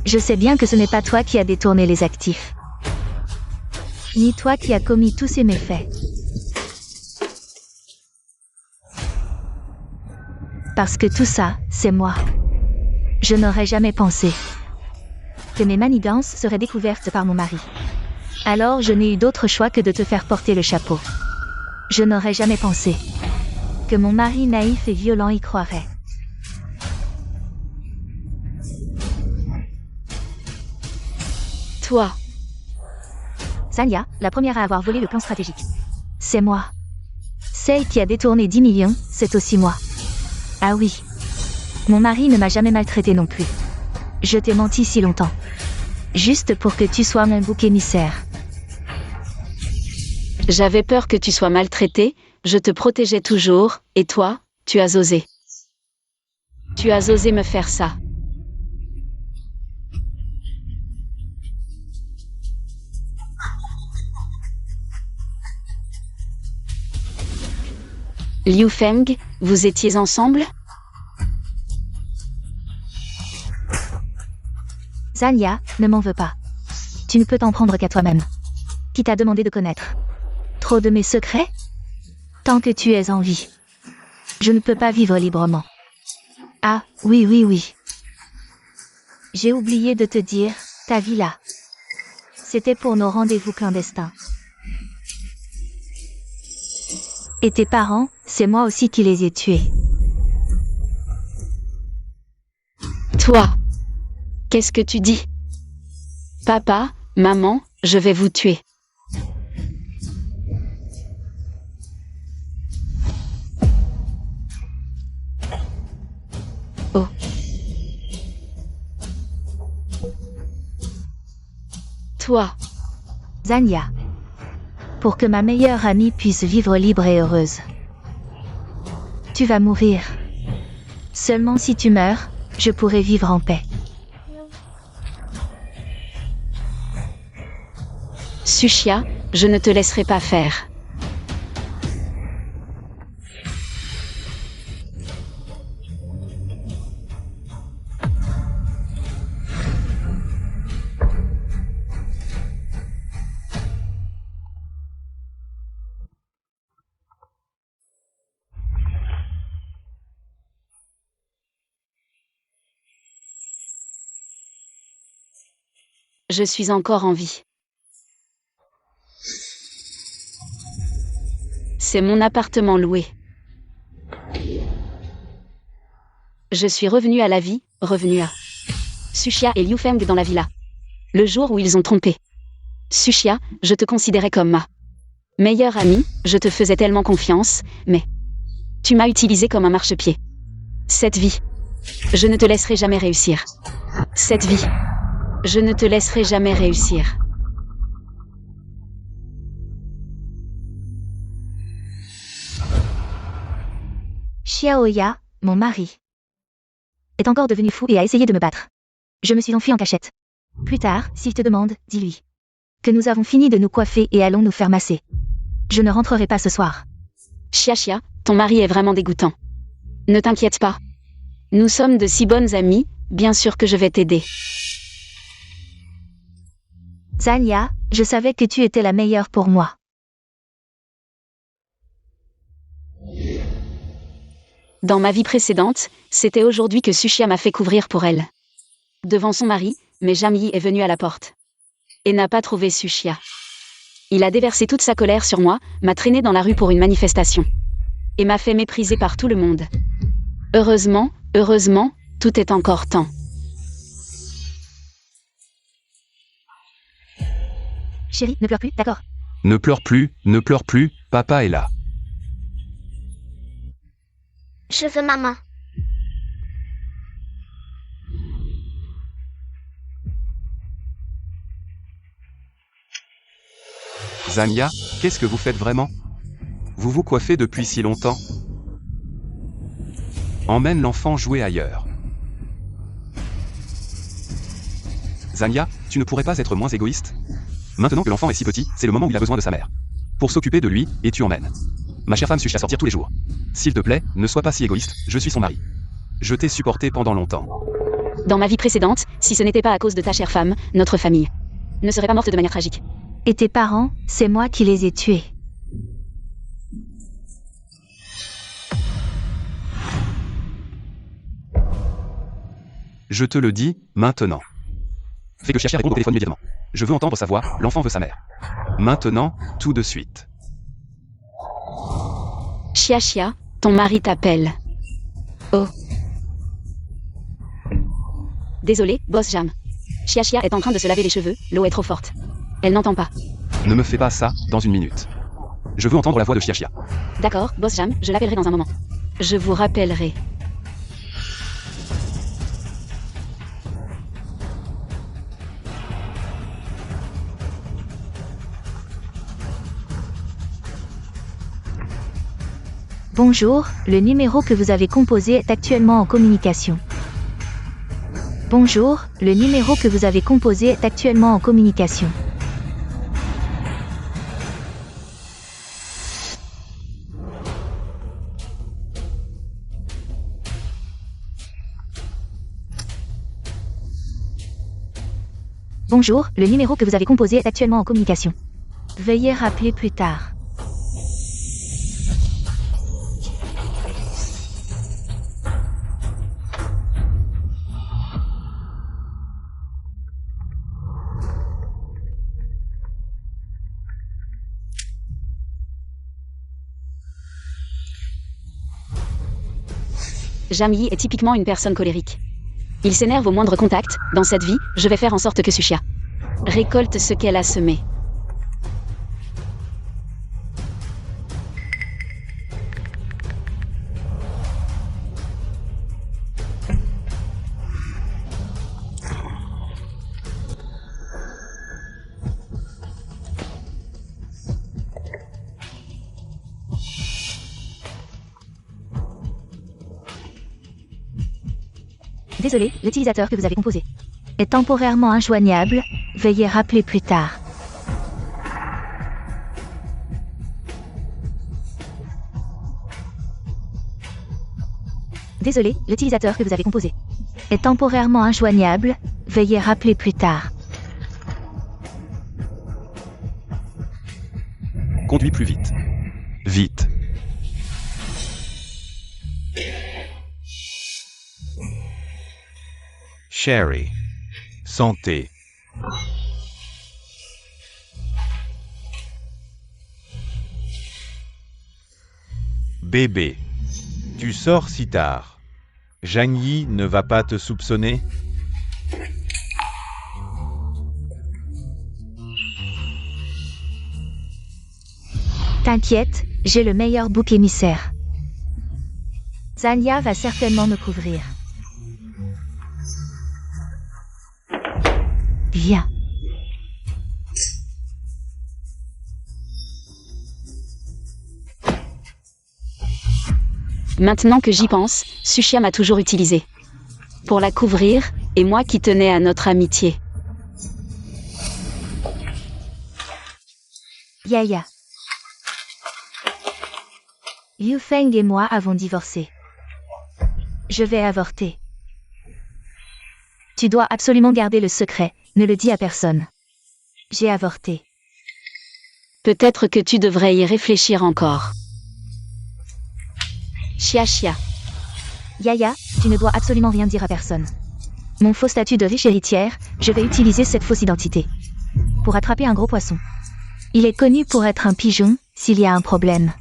Je sais bien que ce n'est pas toi qui as détourné les actifs. Ni toi qui as commis tous ces méfaits. Parce que tout ça, c'est moi. Je n'aurais jamais pensé que mes manigances seraient découvertes par mon mari. Alors je n'ai eu d'autre choix que de te faire porter le chapeau. Je n'aurais jamais pensé que mon mari naïf et violent y croirait. Toi. Zania, la première à avoir volé le plan stratégique. C'est moi. Celle qui a détourné 10 millions, c'est aussi moi. Ah oui. Mon mari ne m'a jamais maltraité non plus. Je t'ai menti si longtemps. Juste pour que tu sois mon bouc émissaire. J'avais peur que tu sois maltraité, je te protégeais toujours, et toi, tu as osé. Tu as osé me faire ça. Liu Feng, vous étiez ensemble? Zania, ne m'en veux pas. Tu ne peux t'en prendre qu'à toi-même. Qui t'a demandé de connaître trop de mes secrets? Tant que tu es en vie. Je ne peux pas vivre librement. Ah, oui. J'ai oublié de te dire, ta villa. C'était pour nos rendez-vous clandestins. Et tes parents, c'est moi aussi qui les ai tués. Toi. Qu'est-ce que tu dis? Papa, maman, je vais vous tuer. Oh. Toi. Zania. Pour que ma meilleure amie puisse vivre libre et heureuse. Tu vas mourir. Seulement si tu meurs, je pourrai vivre en paix. Sushia, je ne te laisserai pas faire. Je suis encore en vie. C'est mon appartement loué. Je suis revenue à la vie, revenue à Sushia et Liu Feng dans la villa. Le jour où ils ont trompé. Sushia, je te considérais comme ma meilleure amie, je te faisais tellement confiance, mais tu m'as utilisé comme un marchepied. Cette vie, je ne te laisserai jamais réussir. Cette vie, je ne te laisserai jamais réussir. Xiaoya, mon mari, est encore devenu fou et a essayé de me battre. Je me suis enfuie en cachette. Plus tard, s'il te demande, dis-lui que nous avons fini de nous coiffer et allons nous faire masser. Je ne rentrerai pas ce soir. Xia, ton mari est vraiment dégoûtant. Ne t'inquiète pas. Nous sommes de si bonnes amies, bien sûr que je vais t'aider. Zania, je savais que tu étais la meilleure pour moi. Dans ma vie précédente, c'était aujourd'hui que Sushia m'a fait couvrir pour elle. Devant son mari, mais Jamyi est venu à la porte. Et n'a pas trouvé Sushia. Il a déversé toute sa colère sur moi, m'a traîné dans la rue pour une manifestation. Et m'a fait mépriser par tout le monde. Heureusement, tout est encore temps. Chérie, ne pleure plus, d'accord? Ne pleure plus, papa est là. Je veux maman. Zania, qu'est-ce que vous faites vraiment? Vous vous coiffez depuis si longtemps? Emmène l'enfant jouer ailleurs. Zania, tu ne pourrais pas être moins égoïste? Maintenant que l'enfant est si petit, c'est le moment où il a besoin de sa mère. Pour s'occuper de lui, et tu emmènes ma chère femme Sushia sortir tous les jours. S'il te plaît, ne sois pas si égoïste, je suis son mari. Je t'ai supporté pendant longtemps. Dans ma vie précédente, si ce n'était pas à cause de ta chère femme, notre famille ne serait pas morte de manière tragique. Et tes parents, c'est moi qui les ai tués. Je te le dis, maintenant. Fais que Chia réponde au téléphone immédiatement. Je veux entendre sa voix, l'enfant veut sa mère. Maintenant, tout de suite. Chia, ton mari t'appelle. Oh. Désolé, boss Jam. Chia est en train de se laver les cheveux, l'eau est trop forte. Elle n'entend pas. Ne me fais pas ça, dans une minute. Je veux entendre la voix de Chia. D'accord, boss Jam, je l'appellerai dans un moment. Je vous rappellerai. Bonjour, le numéro que vous avez composé est actuellement en communication. Bonjour, le numéro que vous avez composé est actuellement en communication. Bonjour, le numéro que vous avez composé est actuellement en communication. Veuillez rappeler plus tard. Jamie est typiquement une personne colérique. Il s'énerve au moindre contact. Dans cette vie, je vais faire en sorte que Sushia récolte ce qu'elle a semé. Désolé, l'utilisateur que vous avez composé est temporairement injoignable. Veuillez rappeler plus tard. Désolé, l'utilisateur que vous avez composé est temporairement injoignable. Veuillez rappeler plus tard. Conduis plus vite. Vite. Sherry. Santé. Bébé. Tu sors si tard. Jang-Yi ne va pas te soupçonner? T'inquiète, j'ai le meilleur bouc émissaire. Zanya va certainement me couvrir. Viens. Maintenant que j'y pense, Sushia m'a toujours utilisé. Pour la couvrir, et moi qui tenais à notre amitié. Yaya. Yu Feng et moi avons divorcé. Je vais avorter. Tu dois absolument garder le secret, ne le dis à personne. J'ai avorté. Peut-être que tu devrais y réfléchir encore. Chia. Yaya, tu ne dois absolument rien dire à personne. Mon faux statut de riche héritière, je vais utiliser cette fausse identité. Pour attraper un gros poisson. Il est connu pour être un pigeon, s'il y a un problème.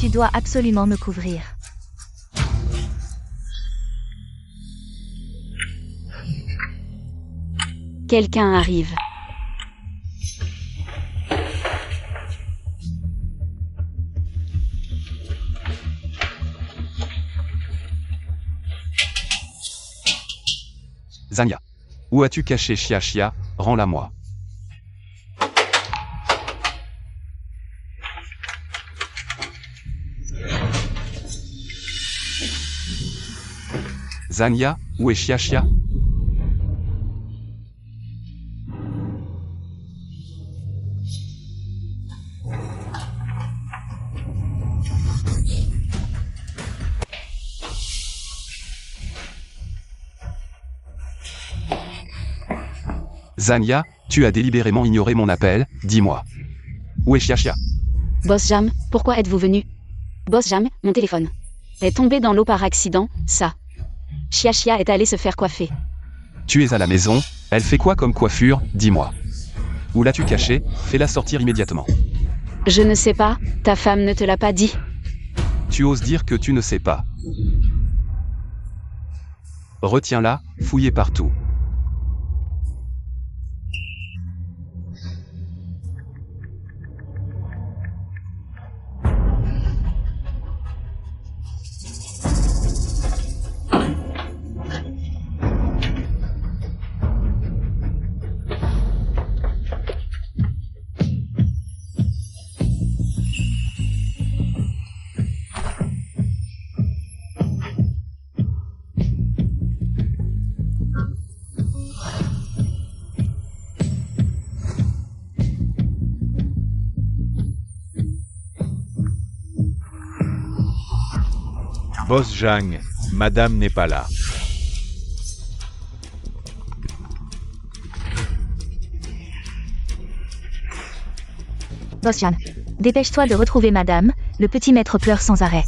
Tu dois absolument me couvrir. Quelqu'un arrive. Zanya. Où as-tu caché Chia? Rends-la moi. Zanya, où est Chia? Zania, tu as délibérément ignoré mon appel, dis-moi. Où est Chia? Boss Jam, pourquoi êtes-vous venu? Boss Jam, mon téléphone est tombé dans l'eau par accident, ça. Chia est allée se faire coiffer. Tu es à la maison, elle fait quoi comme coiffure, dis-moi. Où l'as-tu cachée? Fais-la sortir immédiatement. Je ne sais pas, ta femme ne te l'a pas dit. Tu oses dire que tu ne sais pas. Retiens-la, fouillez partout. Boss Jang, madame n'est pas là. Boss Jan, dépêche-toi de retrouver madame, le petit maître pleure sans arrêt.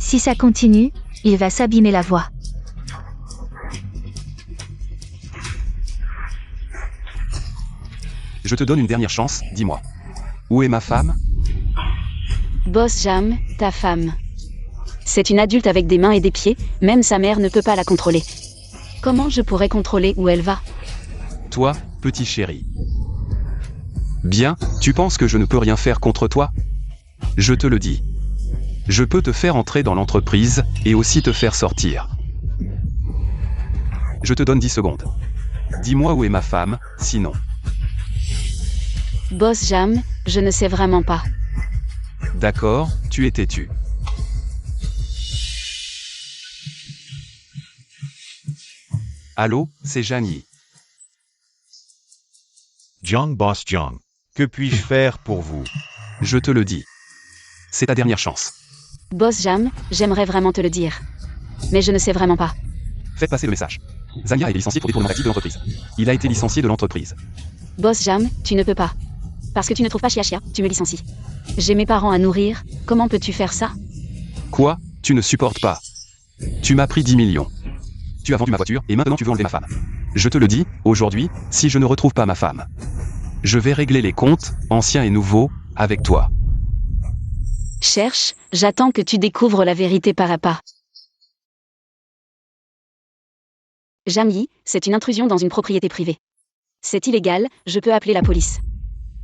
Si ça continue, il va s'abîmer la voix. Je te donne une dernière chance, dis-moi. Où est ma femme? Boss Jam, ta femme. C'est une adulte avec des mains et des pieds, même sa mère ne peut pas la contrôler. Comment je pourrais contrôler où elle va? Toi, petit chéri. Bien, tu penses que je ne peux rien faire contre toi? Je te le dis. Je peux te faire entrer dans l'entreprise, et aussi te faire sortir. Je te donne 10 secondes. Dis-moi où est ma femme, sinon. Boss Jam, je ne sais vraiment pas. D'accord, tu es têtu. Allô, c'est Jani. Jang Boss Jang, que puis-je faire pour vous? Je te le dis. C'est ta dernière chance. Boss Jam, j'aimerais vraiment te le dire. Mais je ne sais vraiment pas. Faites passer le message. Zania est licencié pour détournement d'actifs de l'entreprise. Il a été licencié de l'entreprise. Boss Jam, tu ne peux pas. Parce que tu ne trouves pas Chia, tu me licencies. J'ai mes parents à nourrir, comment peux-tu faire ça? Quoi? Tu ne supportes pas. Tu m'as pris 10 millions. Tu as vendu ma voiture, et maintenant tu veux enlever ma femme. Je te le dis, aujourd'hui, si je ne retrouve pas ma femme, je vais régler les comptes, anciens et nouveaux, avec toi. Cherche, j'attends que tu découvres la vérité par à pas. Jamyi, c'est une intrusion dans une propriété privée. C'est illégal, je peux appeler la police.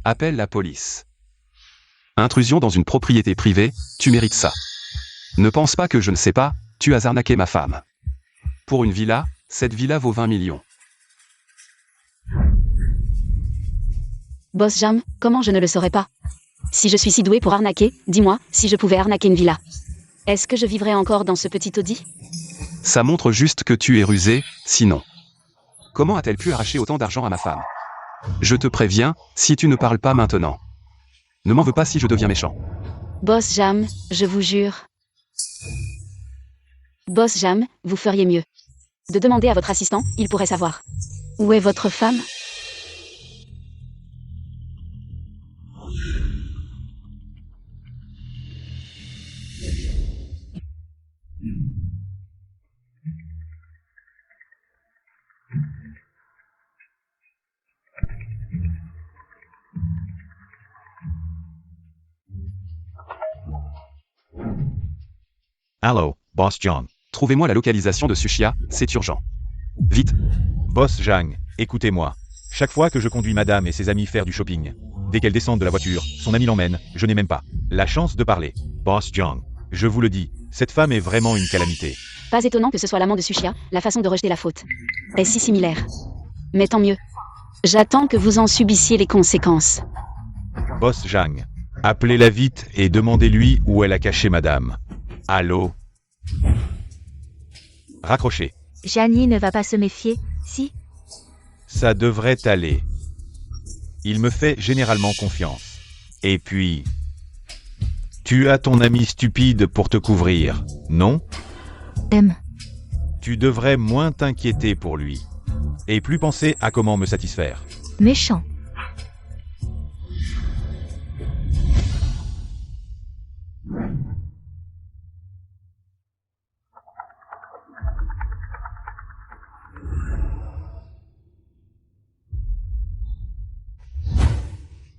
Appelle la police. Intrusion dans une propriété privée, tu mérites ça. Ne pense pas que je ne sais pas, tu as arnaqué ma femme. Pour une villa, cette villa vaut 20 millions. Boss Jam, comment je ne le saurais pas? Si je suis si doué pour arnaquer, dis-moi, si je pouvais arnaquer une villa. Est-ce que je vivrais encore dans ce petit taudis? Ça montre juste que tu es rusé, sinon. Comment a-t-elle pu arracher autant d'argent à ma femme? Je te préviens, si tu ne parles pas maintenant. Ne m'en veux pas si je deviens méchant. Boss Jam, je vous jure. Boss Jam, vous feriez mieux de demander à votre assistant, il pourrait savoir. Où est votre femme? Allô, Boss Jang. Trouvez-moi la localisation de Sushia, c'est urgent. Vite. Boss Jang, écoutez-moi. Chaque fois que je conduis madame et ses amis faire du shopping, dès qu'elles descendent de la voiture, son ami l'emmène, je n'ai même pas la chance de parler. Boss Jang, je vous le dis, cette femme est vraiment une calamité. Pas étonnant que ce soit l'amant de Sushia, la façon de rejeter la faute est si similaire. Mais tant mieux. J'attends que vous en subissiez les conséquences. Boss Jang, appelez-la vite et demandez-lui où elle a caché madame. Allô? Raccrochez. Jani ne va pas se méfier, si? Ça devrait aller. Il me fait généralement confiance. Et puis... Tu as ton ami stupide pour te couvrir, non? M. Tu devrais moins t'inquiéter pour lui. Et plus penser à comment me satisfaire. Méchant.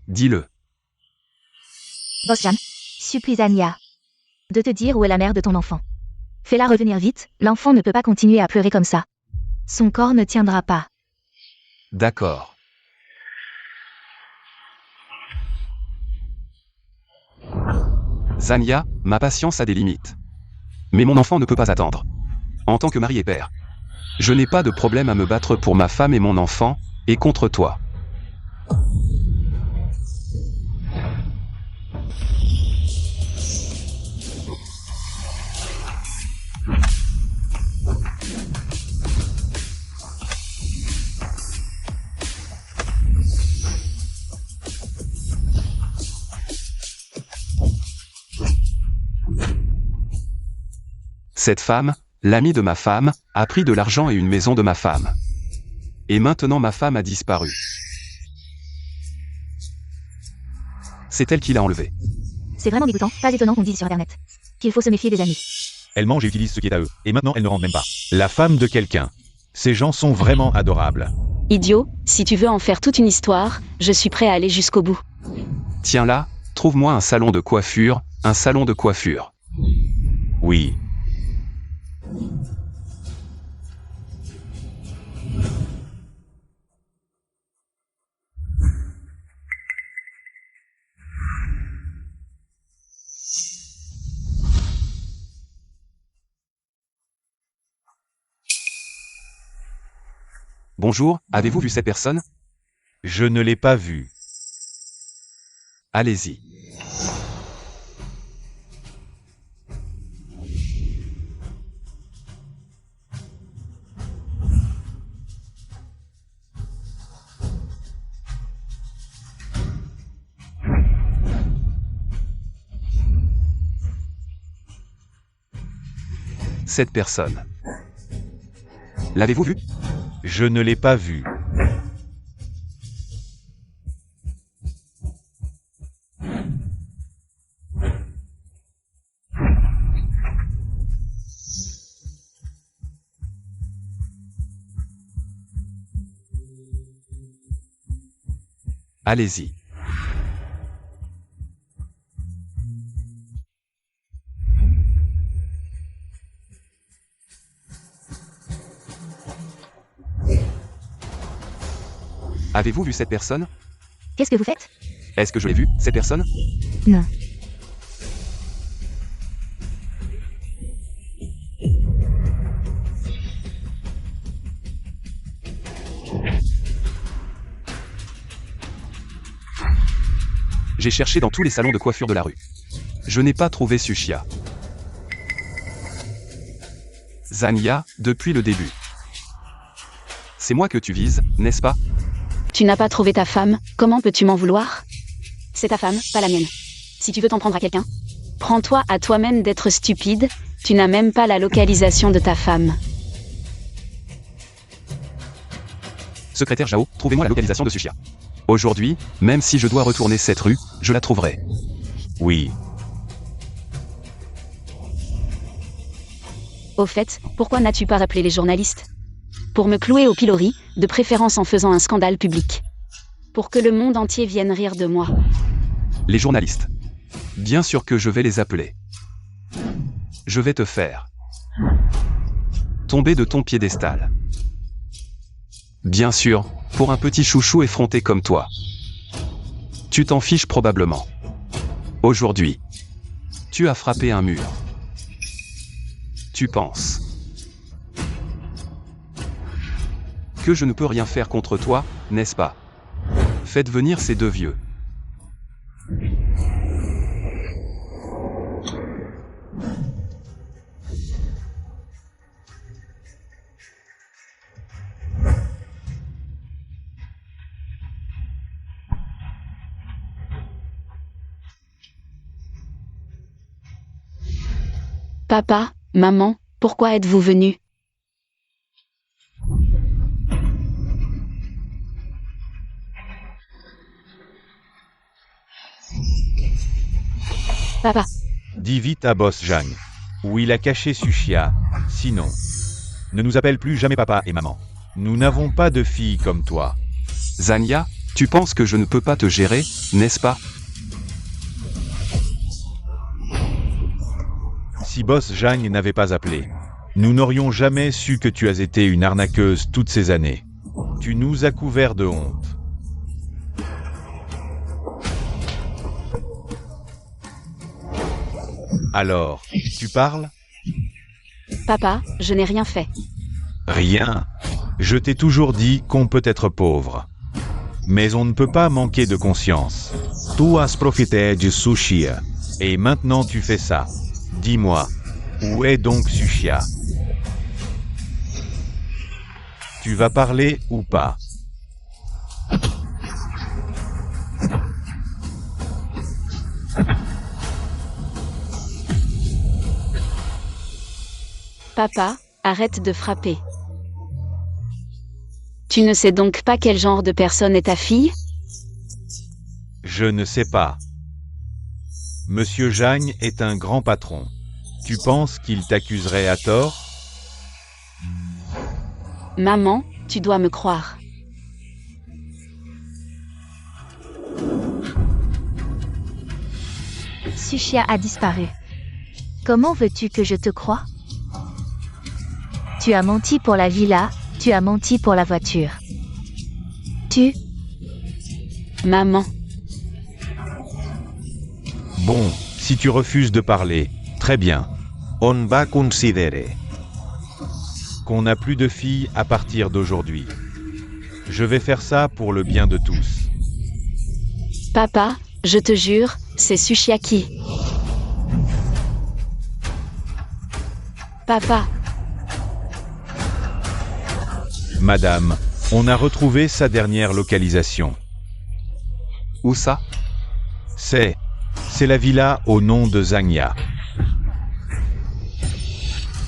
Dis-le. Bosjan, supplie Zania de te dire où est la mère de ton enfant. Fais-la revenir vite, l'enfant ne peut pas continuer à pleurer comme ça. Son corps ne tiendra pas. D'accord. Zania, ma patience a des limites. Mais mon enfant ne peut pas attendre. En tant que mari et père, je n'ai pas de problème à me battre pour ma femme et mon enfant, et contre toi. Cette femme, l'amie de ma femme, a pris de l'argent et une maison de ma femme. Et maintenant ma femme a disparu. C'est elle qui l'a enlevée. C'est vraiment dégoûtant, pas étonnant qu'on dise sur Internet qu'il faut se méfier des amis. Elle mange et utilise ce qui est à eux, et maintenant elle ne rentre même pas. La femme de quelqu'un. Ces gens sont vraiment adorables. Idiot, si tu veux en faire toute une histoire, je suis prêt à aller jusqu'au bout. Tiens là, trouve-moi un salon de coiffure, un salon de coiffure. Oui. Bonjour, avez-vous vu cette personne? Je ne l'ai pas vue. Allez-y. Cette personne. L'avez-vous vue? Je ne l'ai pas vue. Allez-y. Avez-vous vu cette personne? Qu'est-ce que vous faites? Est-ce que je l'ai vue, cette personne? Non. J'ai cherché dans tous les salons de coiffure de la rue. Je n'ai pas trouvé Sushia. Zania, depuis le début. C'est moi que tu vises, n'est-ce pas? Tu n'as pas trouvé ta femme, comment peux-tu m'en vouloir? C'est ta femme, pas la mienne. Si tu veux t'en prendre à quelqu'un, prends-toi à toi-même d'être stupide, tu n'as même pas la localisation de ta femme. Secrétaire Jao, trouvez-moi la localisation de Sushia. Aujourd'hui, même si je dois retourner cette rue, je la trouverai. Oui. Au fait, pourquoi n'as-tu pas rappelé les journalistes? Pour me clouer au pilori, de préférence en faisant un scandale public. Pour que le monde entier vienne rire de moi. Les journalistes. Bien sûr que je vais les appeler. Je vais te faire tomber de ton piédestal. Bien sûr, pour un petit chouchou effronté comme toi. Tu t'en fiches probablement. Aujourd'hui, tu as frappé un mur. Tu penses que je ne peux rien faire contre toi, n'est-ce pas? Faites venir ces deux vieux. Papa, maman, pourquoi êtes-vous venus? Papa, Dis vite à Boss Zhang. Où il a caché Sushia. Sinon, ne nous appelle plus jamais papa et maman. Nous n'avons pas de fille comme toi. Zania, tu penses que je ne peux pas te gérer, n'est-ce pas? Si Boss Zhang n'avait pas appelé, nous n'aurions jamais su que tu as été une arnaqueuse toutes ces années. Tu nous as couverts de honte. Alors, tu parles? papa, je n'ai rien fait. Rien. Je t'ai toujours dit qu'on peut être pauvre. Mais on ne peut pas manquer de conscience. Tu as profité de Sushia. Et maintenant tu fais ça. Dis-moi, où est donc Sushia? Tu vas parler ou pas? Papa, arrête de frapper. Tu ne sais donc pas quel genre de personne est ta fille? Je ne sais pas. Monsieur Zhang est un grand patron. Tu penses qu'il t'accuserait à tort? Maman, tu dois me croire. Sushia a disparu. Comment veux-tu que je te croie? Tu as menti pour la villa, tu as menti pour la voiture. Maman, Bon, si tu refuses de parler, très bien. On va considérer qu'on n'a plus de filles à partir d'aujourd'hui. Je vais faire ça pour le bien de tous. papa, je te jure, c'est Sushia qui. Papa, Madame, on a retrouvé sa dernière localisation. Où ça? C'est la villa au nom de Zania.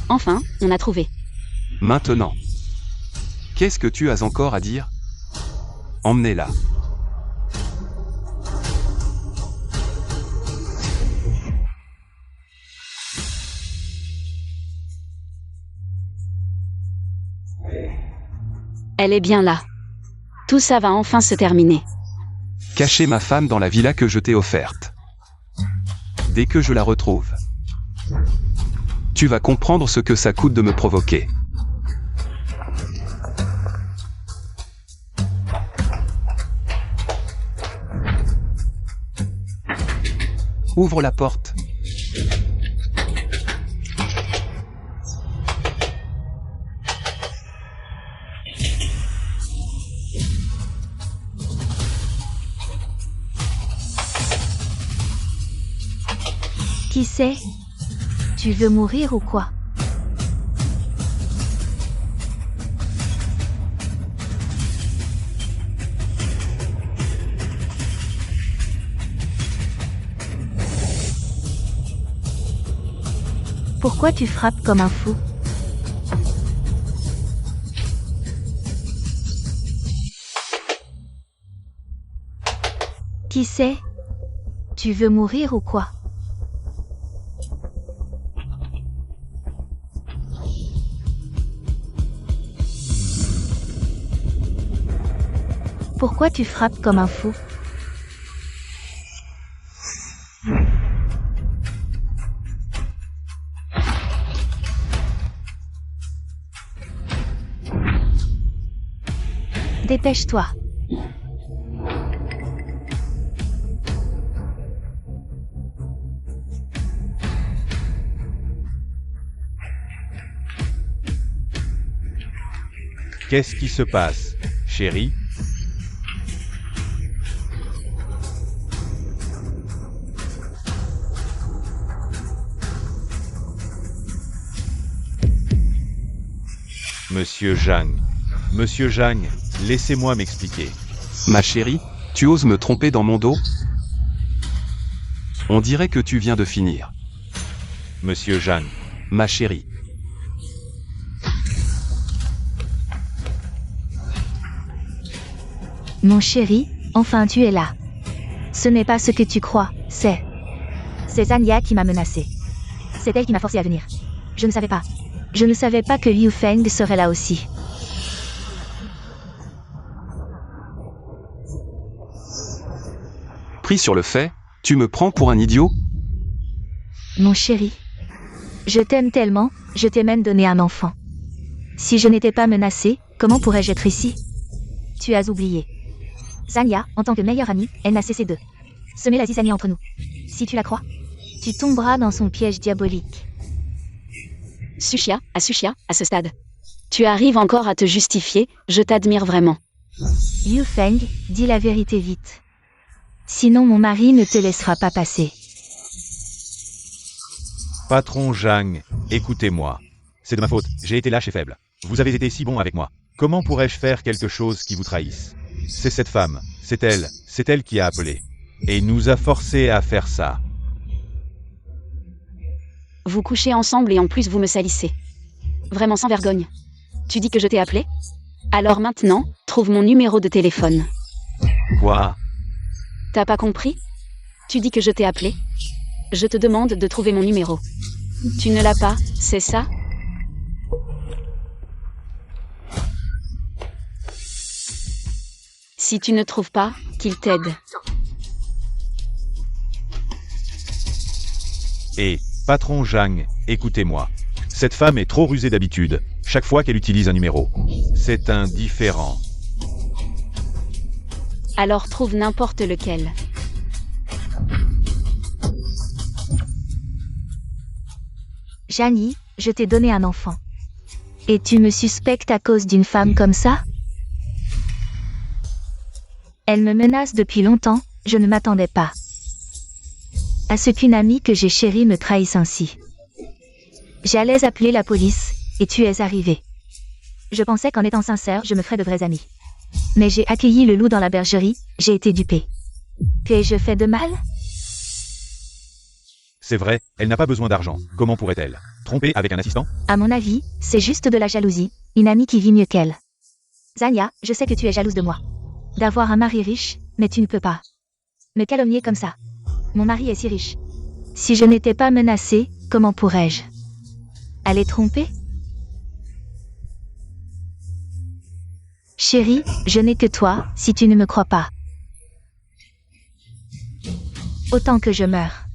enfin, on a trouvé. Maintenant. Qu'est-ce que tu as encore à dire? Emmenez-la. Elle est bien là. Tout ça va enfin se terminer. Cachez ma femme dans la villa que je t'ai offerte. Dès que je la retrouve, tu vas comprendre ce que ça coûte de me provoquer. Ouvre la porte. Qui c'est? Tu veux mourir ou quoi? Pourquoi tu frappes comme un fou? Qui c'est? Tu veux mourir ou quoi? Pourquoi tu frappes comme un fou? Dépêche-toi. Qu'est-ce qui se passe, chérie? Monsieur Zhang. Monsieur Zhang, laissez-moi m'expliquer. Ma chérie, tu oses me tromper dans mon dos? On dirait que tu viens de finir. Monsieur Zhang. Ma chérie. Mon chéri, enfin tu es là. Ce n'est pas ce que tu crois, c'est C'est Zania qui m'a menacée. C'est elle qui m'a forcé à venir. Je ne savais pas. Je ne savais pas que Liu Feng serait là aussi. Pris sur le fait, tu me prends pour un idiot? Mon chéri. Je t'aime tellement, je t'ai même donné un enfant. Si je n'étais pas menacée, comment pourrais-je être ici? Tu as oublié. Zania, en tant que meilleure amie, elle n'a cessé de semer la zizanie entre nous. Si tu la crois, tu tomberas dans son piège diabolique. Sushia, à ce stade. Tu arrives encore à te justifier, je t'admire vraiment. Liu Feng, dis la vérité vite. Sinon mon mari ne te laissera pas passer. Patron Zhang, écoutez-moi. C'est de ma faute, j'ai été lâche et faible. Vous avez été si bon avec moi. Comment pourrais-je faire quelque chose qui vous trahisse? C'est cette femme, c'est elle qui a appelé. Et nous a forcés à faire ça. Vous couchez ensemble et en plus vous me salissez. Vraiment sans vergogne. Tu dis que je t'ai appelé? Alors maintenant, trouve mon numéro de téléphone. Quoi? T'as pas compris? Tu dis que je t'ai appelé? Je te demande de trouver mon numéro. Tu ne l'as pas, c'est ça? Si tu ne trouves pas, qu'il t'aide. Et, patron Zhang, écoutez-moi. Cette femme est trop rusée d'habitude, chaque fois qu'elle utilise un numéro. C'est indifférent. Alors trouve n'importe lequel. Janie, je t'ai donné un enfant. Et tu me suspectes à cause d'une femme comme ça? Elle me menace depuis longtemps, je ne m'attendais pas à ce qu'une amie que j'ai chérie me trahisse ainsi. J'allais appeler la police, et tu es arrivé. Je pensais qu'en étant sincère, je me ferais de vrais amis. Mais j'ai accueilli le loup dans la bergerie, j'ai été dupée. Qu'ai-je fait de mal? C'est vrai, elle n'a pas besoin d'argent. Comment pourrait-elle tromper avec un assistant? À mon avis, c'est juste de la jalousie, une amie qui vit mieux qu'elle. Zania, je sais que tu es jalouse de moi. D'avoir un mari riche, mais tu ne peux pas me calomnier comme ça. Mon mari est si riche. Si je n'étais pas menacée, comment pourrais-je aller tromper? Chérie, je n'ai que toi, si tu ne me crois pas. Autant que je meurs.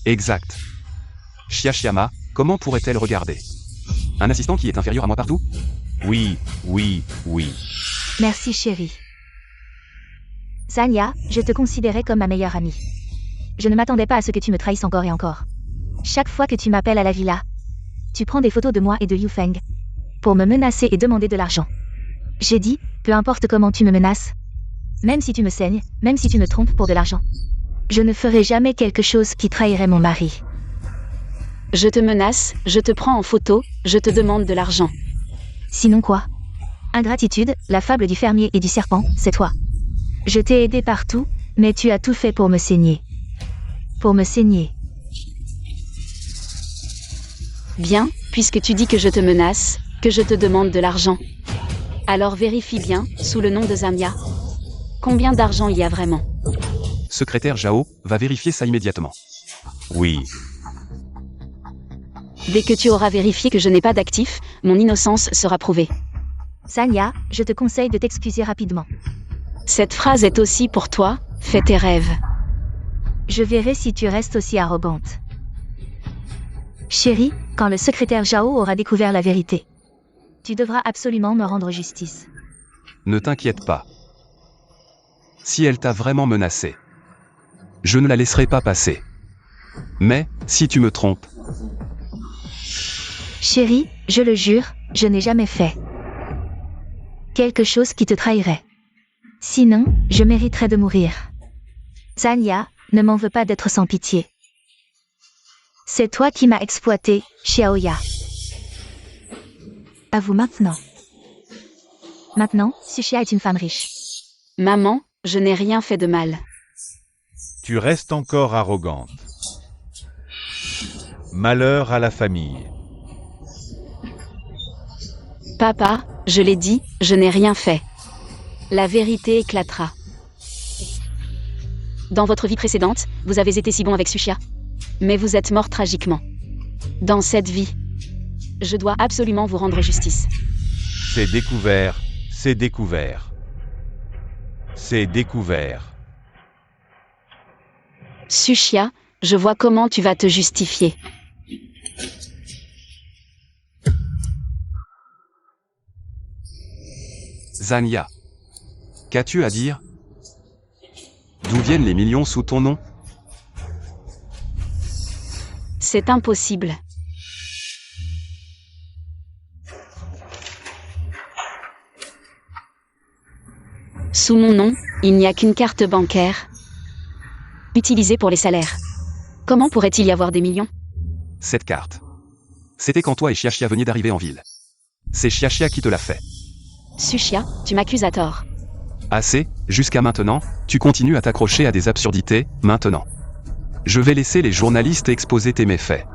Exact. Chiachiyama, comment pourrait-elle regarder? Un assistant qui est inférieur à moi partout? Oui. Merci chérie. Zania, je te considérais comme ma meilleure amie. Je ne m'attendais pas à ce que tu me trahisses encore et encore. Chaque fois que tu m'appelles à la villa, tu prends des photos de moi et de Liu Feng pour me menacer et demander de l'argent. J'ai dit, peu importe comment tu me menaces, même si tu me saignes, même si tu me trompes pour de l'argent, je ne ferai jamais quelque chose qui trahirait mon mari. Je te menace, je te prends en photo, je te demande de l'argent. Sinon quoi? Ingratitude, la fable du fermier et du serpent, c'est toi. Je t'ai aidé partout, mais tu as tout fait pour me saigner. Pour me saigner. Bien, puisque tu dis que je te menace, que je te demande de l'argent. Alors vérifie bien, sous le nom de Zania. Combien d'argent il y a vraiment? Secrétaire Zhao, va vérifier ça immédiatement. Oui. Dès que tu auras vérifié que je n'ai pas d'actif, mon innocence sera prouvée. Zania, je te conseille de t'excuser rapidement. Cette phrase est aussi pour toi, fais tes rêves. Je verrai si tu restes aussi arrogante. Chérie, quand le secrétaire Zhao aura découvert la vérité, tu devras absolument me rendre justice. Ne t'inquiète pas. Si elle t'a vraiment menacé, je ne la laisserai pas passer. Mais, si tu me trompes... Chérie, je le jure, je n'ai jamais fait quelque chose qui te trahirait. Sinon, je mériterais de mourir. Zania, ne m'en veux pas d'être sans pitié. C'est toi qui m'as exploité, Xiaoya. À vous maintenant. Maintenant, Sushia est une femme riche. Maman, je n'ai rien fait de mal. Tu restes encore arrogante. Malheur à la famille. Papa, je l'ai dit, je n'ai rien fait. La vérité éclatera. Dans votre vie précédente, vous avez été si bon avec Sushia. Mais vous êtes mort tragiquement. Dans cette vie, je dois absolument vous rendre justice. C'est découvert, c'est découvert. C'est découvert. Sushia, je vois comment tu vas te justifier. Zania. Qu'as-tu à dire? D'où viennent les millions sous ton nom? C'est impossible. Sous mon nom, il n'y a qu'une carte bancaire utilisée pour les salaires. Comment pourrait-il y avoir des millions? Cette carte. C'était quand toi et Xiaxia veniez d'arriver en ville. C'est Xiaxia qui te l'a fait. Sushia, tu m'accuses à tort. Assez, jusqu'à maintenant, tu continues à t'accrocher à des absurdités, maintenant. Je vais laisser les journalistes exposer tes méfaits.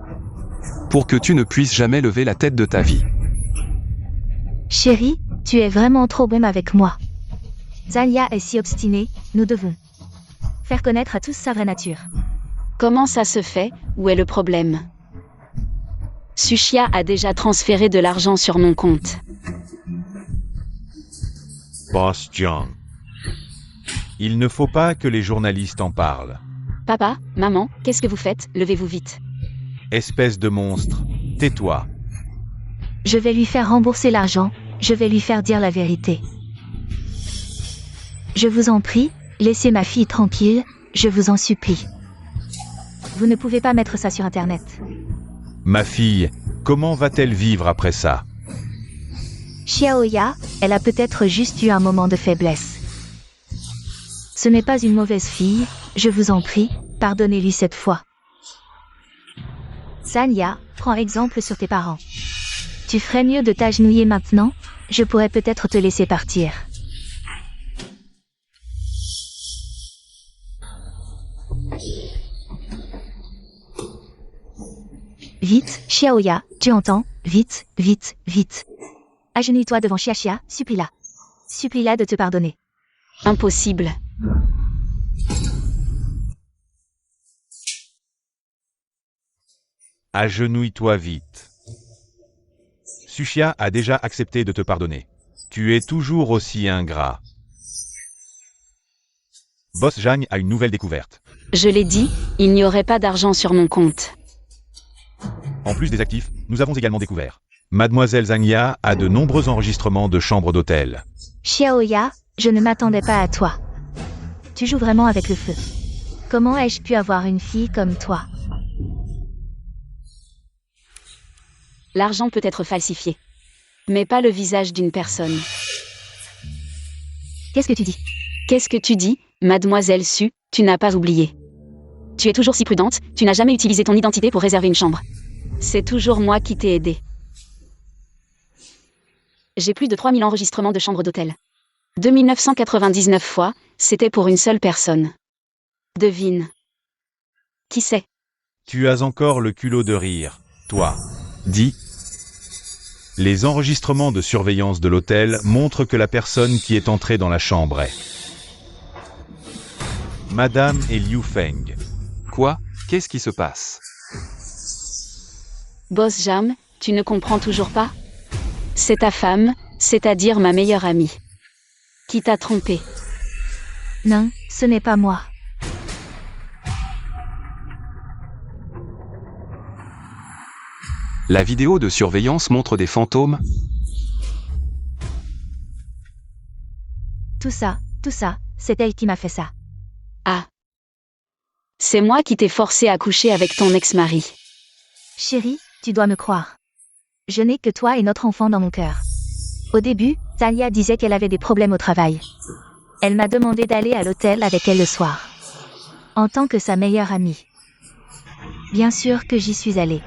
Pour que tu ne puisses jamais lever la tête de ta vie. Chérie, tu es vraiment trop bonne avec moi. Zania est si obstinée, nous devons faire connaître à tous sa vraie nature. Comment ça se fait? Où est le problème? Sushia a déjà transféré de l'argent sur mon compte. Boss John. Il ne faut pas que les journalistes en parlent. Papa, maman, qu'est-ce que vous faites? Levez-vous vite. Espèce de monstre, tais-toi. Je vais lui faire rembourser l'argent, je vais lui faire dire la vérité. Je vous en prie, laissez ma fille tranquille, je vous en supplie. Vous ne pouvez pas mettre ça sur Internet. Ma fille, comment va-t-elle vivre après ça? Xiaoya, elle a peut-être juste eu un moment de faiblesse. Ce n'est pas une mauvaise fille, je vous en prie, pardonnez-lui cette fois. Zania, prends exemple sur tes parents. Tu ferais mieux de t'agenouiller maintenant, je pourrais peut-être te laisser partir. Vite, Xiaoya, tu entends? Vite, vite, vite. Agenouille-toi devant Xiaxia, supplie-la. Supplie-la de te pardonner. Impossible. Agenouille-toi vite. Sushia a déjà accepté de te pardonner. Tu es toujours aussi ingrat. Boss Jang a une nouvelle découverte. Je l'ai dit, il n'y aurait pas d'argent sur mon compte. En plus des actifs, nous avons également découvert. Mademoiselle Zhangya a de nombreux enregistrements de chambres d'hôtel. Xiaoya, je ne m'attendais pas à toi. Tu joues vraiment avec le feu. Comment ai-je pu avoir une fille comme toi? L'argent peut être falsifié. Mais pas le visage d'une personne. Qu'est-ce que tu dis? Qu'est-ce que tu dis, mademoiselle Su? Tu n'as pas oublié. Tu es toujours si prudente, tu n'as jamais utilisé ton identité pour réserver une chambre. C'est toujours moi qui t'ai aidé. J'ai plus de 3000 enregistrements de chambres d'hôtel. 2999 fois, c'était pour une seule personne. Devine. Qui c'est? Tu as encore le culot de rire, toi. Dis. Les enregistrements de surveillance de l'hôtel montrent que la personne qui est entrée dans la chambre est Madame et Liu Feng. Quoi? Qu'est-ce qui se passe? Boss Jam, tu ne comprends toujours pas? C'est ta femme, c'est-à-dire ma meilleure amie. Qui t'a trompé? Non, ce n'est pas moi. La vidéo de surveillance montre des fantômes? Tout ça, c'est elle qui m'a fait ça. Ah. C'est moi qui t'ai forcé à coucher avec ton ex-mari. Chérie, tu dois me croire. Je n'ai que toi et notre enfant dans mon cœur. Au début, Talia disait qu'elle avait des problèmes au travail. Elle m'a demandé d'aller à l'hôtel avec elle le soir. En tant que sa meilleure amie. Bien sûr que j'y suis allée.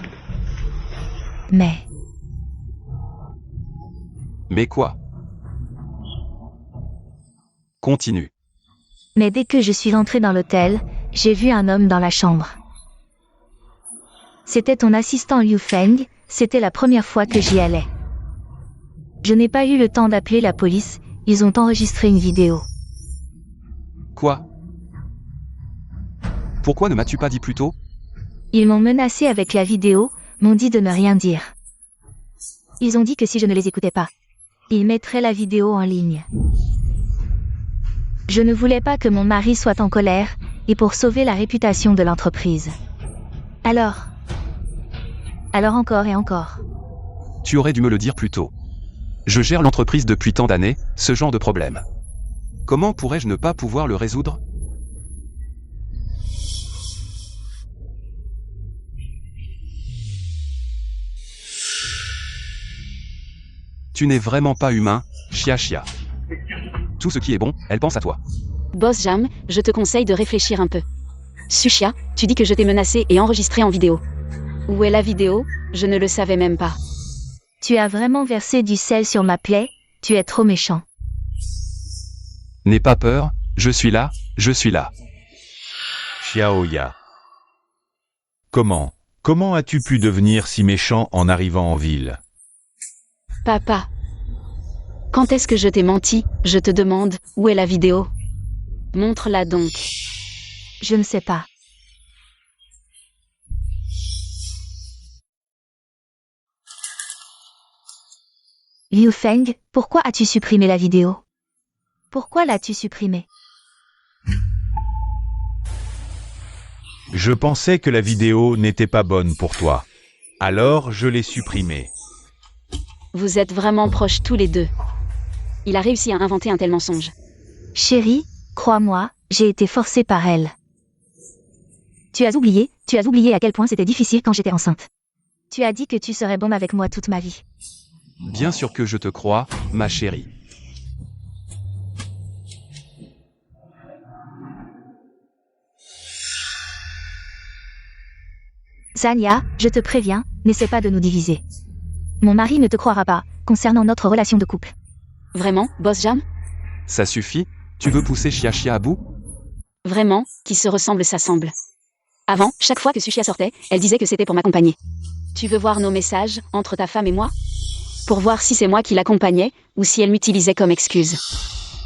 Mais quoi? Continue. Mais dès que je suis entrée dans l'hôtel, j'ai vu un homme dans la chambre. C'était ton assistant Liu Feng, c'était la première fois que j'y allais. Je n'ai pas eu le temps d'appeler la police, ils ont enregistré une vidéo. Quoi? Pourquoi ne m'as-tu pas dit plus tôt? Ils m'ont menacé avec la vidéo, m'ont dit de ne rien dire. Ils ont dit que si je ne les écoutais pas, ils mettraient la vidéo en ligne. Je ne voulais pas que mon mari soit en colère, et pour sauver la réputation de l'entreprise. Alors encore et encore. Tu aurais dû me le dire plus tôt. Je gère l'entreprise depuis tant d'années, ce genre de problème. Comment pourrais-je ne pas pouvoir le résoudre? Tu n'es vraiment pas humain, Chia Chia. Tout ce qui est bon, elle pense à toi. Boss Jam, je te conseille de réfléchir un peu. Sushia, tu dis que je t'ai menacé et enregistré en vidéo. Où est la vidéo? Je ne le savais même pas. Tu as vraiment versé du sel sur ma plaie, tu es trop méchant. N'aie pas peur, je suis là, je suis là. Xiaoya. Comment as-tu pu devenir si méchant en arrivant en ville? Papa. Quand est-ce que je t'ai menti? Je te demande, où est la vidéo? Montre-la donc. Je ne sais pas. Liu Feng, pourquoi as-tu supprimé la vidéo? Pourquoi l'as-tu supprimée? Je pensais que la vidéo n'était pas bonne pour toi. Alors je l'ai supprimée. Vous êtes vraiment proches tous les deux. Il a réussi à inventer un tel mensonge. Chérie, crois-moi, j'ai été forcée par elle. Tu as oublié à quel point c'était difficile quand j'étais enceinte. Tu as dit que tu serais bon avec moi toute ma vie. Bien sûr que je te crois, ma chérie. Zania, je te préviens, n'essaie pas de nous diviser. Mon mari ne te croira pas, concernant notre relation de couple. Vraiment, Boss Jam? Ça suffit? Tu veux pousser Chia Chia à bout? Vraiment, qui se ressemble s'assemble. Avant, chaque fois que Sushia sortait, elle disait que c'était pour m'accompagner. Tu veux voir nos messages, entre ta femme et moi? Pour voir si c'est moi qui l'accompagnais, ou si elle m'utilisait comme excuse.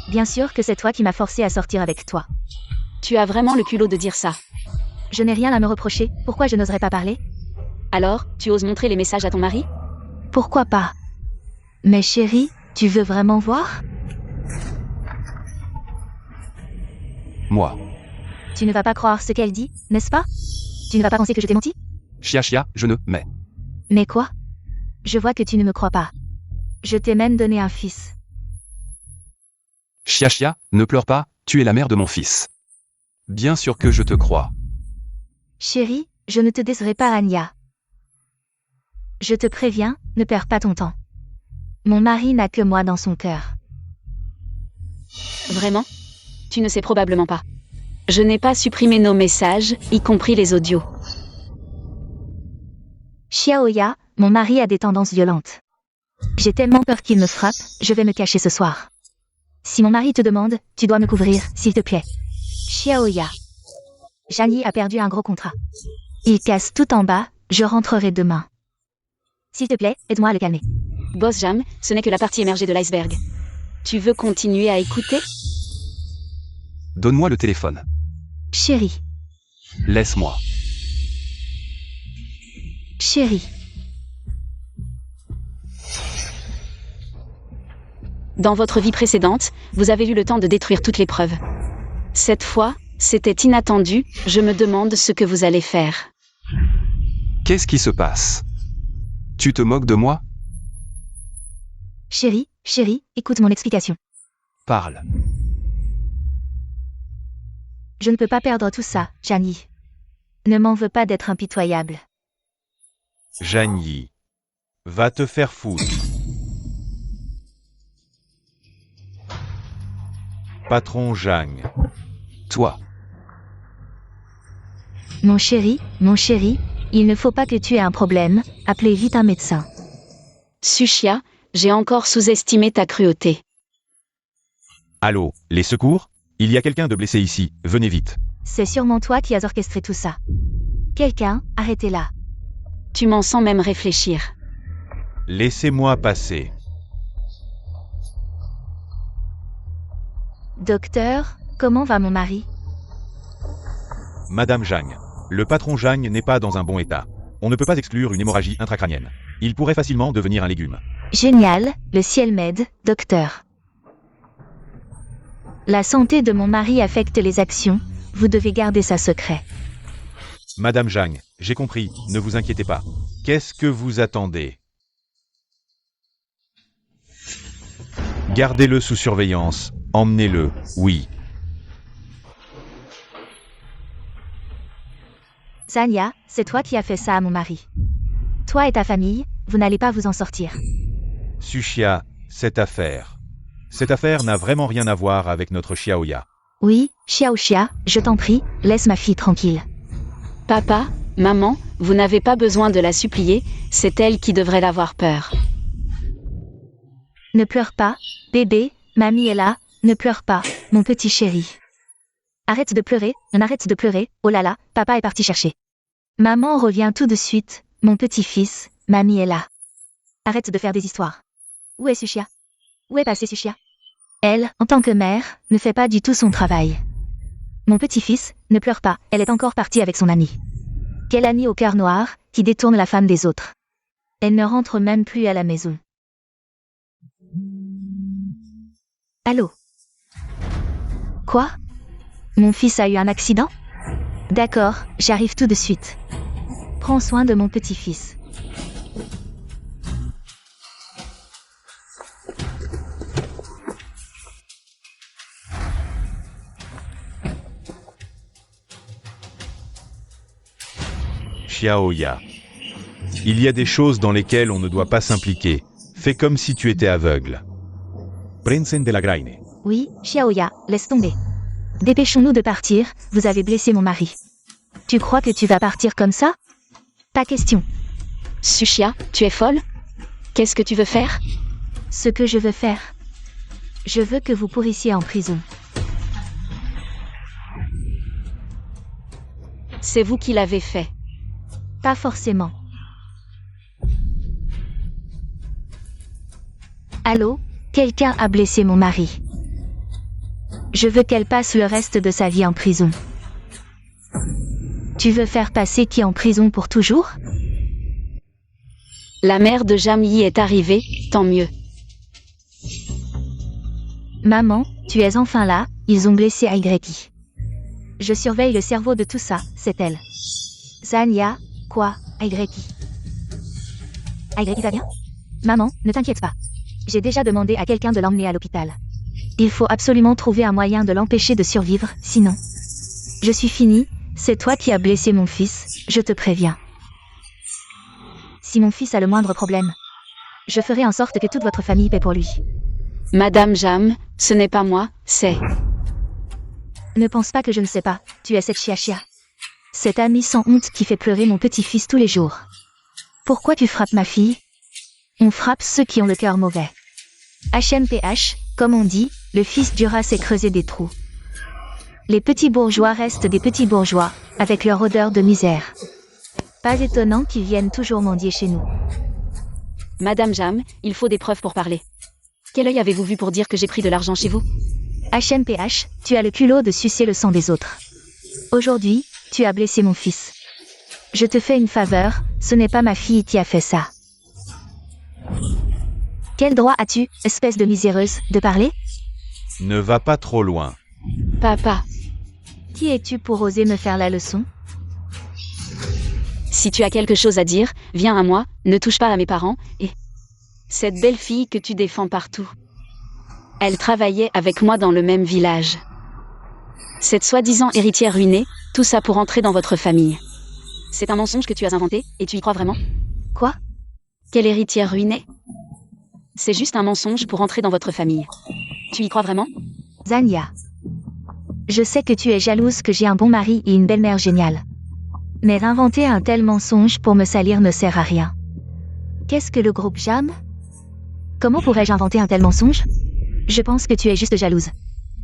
Bien sûr que c'est toi qui m'as forcé à sortir avec toi. Tu as vraiment le culot de dire ça. Je n'ai rien à me reprocher, pourquoi je n'oserais pas parler? Alors, tu oses montrer les messages à ton mari? Pourquoi pas? Mais chérie, tu veux vraiment voir? Moi. Tu ne vas pas croire ce qu'elle dit, n'est-ce pas? Tu ne vas pas penser que je t'ai menti? Chia Chia, je ne, mais. Mais quoi? Je vois que tu ne me crois pas. Je t'ai même donné un fils. Chia Chia, ne pleure pas, tu es la mère de mon fils. Bien sûr que je te crois. Chérie, je ne te décerai pas, Anya. Je te préviens, ne perds pas ton temps. Mon mari n'a que moi dans son cœur. Vraiment? Tu ne sais probablement pas. Je n'ai pas supprimé nos messages, y compris les audios. Xiaoya, mon mari a des tendances violentes. J'ai tellement peur qu'il me frappe, je vais me cacher ce soir. Si mon mari te demande, tu dois me couvrir, s'il te plaît. Xiaoya. Jani a perdu un gros contrat. Il casse tout en bas, je rentrerai demain. S'il te plaît, aide-moi à le calmer. Boss Jam, ce n'est que la partie émergée de l'iceberg. Tu veux continuer à écouter? Donne-moi le téléphone. Chérie. Laisse-moi. Chérie. Dans votre vie précédente, vous avez eu le temps de détruire toutes les preuves. Cette fois, c'était inattendu, je me demande ce que vous allez faire. Qu'est-ce qui se passe? Tu te moques de moi? Chérie, écoute mon explication. Parle. Je ne peux pas perdre tout ça, Jani. Ne m'en veux pas d'être impitoyable. Jani. Va te faire foutre. Patron Jang. Toi. Mon chéri, il ne faut pas que tu aies un problème, appelez vite un médecin. Sushia, j'ai encore sous-estimé ta cruauté. Allô, les secours? Il y a quelqu'un de blessé ici, venez vite. C'est sûrement toi qui as orchestré tout ça. Quelqu'un, arrêtez-la. Tu m'en sens même réfléchir. Laissez-moi passer. Docteur, comment va mon mari? Madame Zhang. Le patron Zhang n'est pas dans un bon état. On ne peut pas exclure une hémorragie intracrânienne. Il pourrait facilement devenir un légume. Génial, le ciel m'aide, docteur. La santé de mon mari affecte les actions, vous devez garder ça secret. Madame Zhang, j'ai compris, ne vous inquiétez pas. Qu'est-ce que vous attendez? Gardez-le sous surveillance, emmenez-le, oui. Zania, c'est toi qui as fait ça à mon mari. Toi et ta famille, vous n'allez pas vous en sortir. Sushia, cette affaire n'a vraiment rien à voir avec notre Xiaoya. Oui, Xiaoxia, je t'en prie, laisse ma fille tranquille. Papa, maman, vous n'avez pas besoin de la supplier, c'est elle qui devrait avoir peur. Ne pleure pas, bébé, mamie est là, ne pleure pas, mon petit chéri. Arrête de pleurer, on arrête de pleurer, oh là là, papa est parti chercher. Maman revient tout de suite, mon petit-fils, mamie est là. Arrête de faire des histoires. Où est Sushia? Où est passée Sushia? Elle, en tant que mère, ne fait pas du tout son travail. Mon petit-fils, ne pleure pas, elle est encore partie avec son amie. Quelle amie au cœur noir, qui détourne la femme des autres. Elle ne rentre même plus à la maison. Allô? Quoi? Mon fils a eu un accident? D'accord, j'arrive tout de suite. Prends soin de mon petit-fils. Xiaoya. Il y a des choses dans lesquelles on ne doit pas s'impliquer. Fais comme si tu étais aveugle. Prinsen de la Graine. Oui, Xiaoya, laisse tomber. Dépêchons-nous de partir, vous avez blessé mon mari. Tu crois que tu vas partir comme ça? Pas question. Sushia, tu es folle? Qu'est-ce que tu veux faire? Ce que je veux faire. Je veux que vous pourrissiez en prison. C'est vous qui l'avez fait. Pas forcément. Allô? Quelqu'un a blessé mon mari. Je veux qu'elle passe le reste de sa vie en prison. Tu veux faire passer qui en prison pour toujours? La mère de Jamyi est arrivée, tant mieux. Maman, tu es enfin là, ils ont blessé Aigreki. Je surveille le cerveau de tout ça, c'est elle. Zania, quoi, Aigreki? Aigreki va bien? Maman, ne t'inquiète pas. J'ai déjà demandé à quelqu'un de l'emmener à l'hôpital. Il faut absolument trouver un moyen de l'empêcher de survivre, sinon... Je suis finie, c'est toi qui as blessé mon fils, je te préviens. Si mon fils a le moindre problème, je ferai en sorte que toute votre famille paie pour lui. Madame Jam, ce n'est pas moi, c'est... Ne pense pas que je ne sais pas, tu es cette chia-chia. Cette amie sans honte qui fait pleurer mon petit-fils tous les jours. Pourquoi tu frappes ma fille? On frappe ceux qui ont le cœur mauvais. HMPH, comme on dit, le fils du rat s'est creusé des trous. Les petits bourgeois restent des petits bourgeois, avec leur odeur de misère. Pas étonnant qu'ils viennent toujours mendier chez nous. Madame Jam, il faut des preuves pour parler. Quel œil avez-vous vu pour dire que j'ai pris de l'argent chez vous? HMPH, tu as le culot de sucer le sang des autres. Aujourd'hui, tu as blessé mon fils. Je te fais une faveur, ce n'est pas ma fille qui a fait ça. Quel droit as-tu, espèce de miséreuse, de parler? Ne va pas trop loin. Papa, Qui es-tu pour oser me faire la leçon? si tu as quelque chose à dire, viens à moi, ne touche pas à mes parents, et... Cette belle fille que tu défends partout. Elle travaillait avec moi dans le même village. Cette soi-disant héritière ruinée, tout ça pour entrer dans votre famille. C'est un mensonge que tu as inventé, et tu y crois vraiment? Quoi? Quelle héritière ruinée? C'est juste un mensonge pour entrer dans votre famille. Tu y crois vraiment? Zania. Je sais que tu es jalouse que j'ai un bon mari et une belle-mère géniale. Mais inventer un tel mensonge pour me salir ne sert à rien. Qu'est-ce que le groupe Jam? Comment pourrais-je inventer un tel mensonge? Je pense que tu es juste jalouse.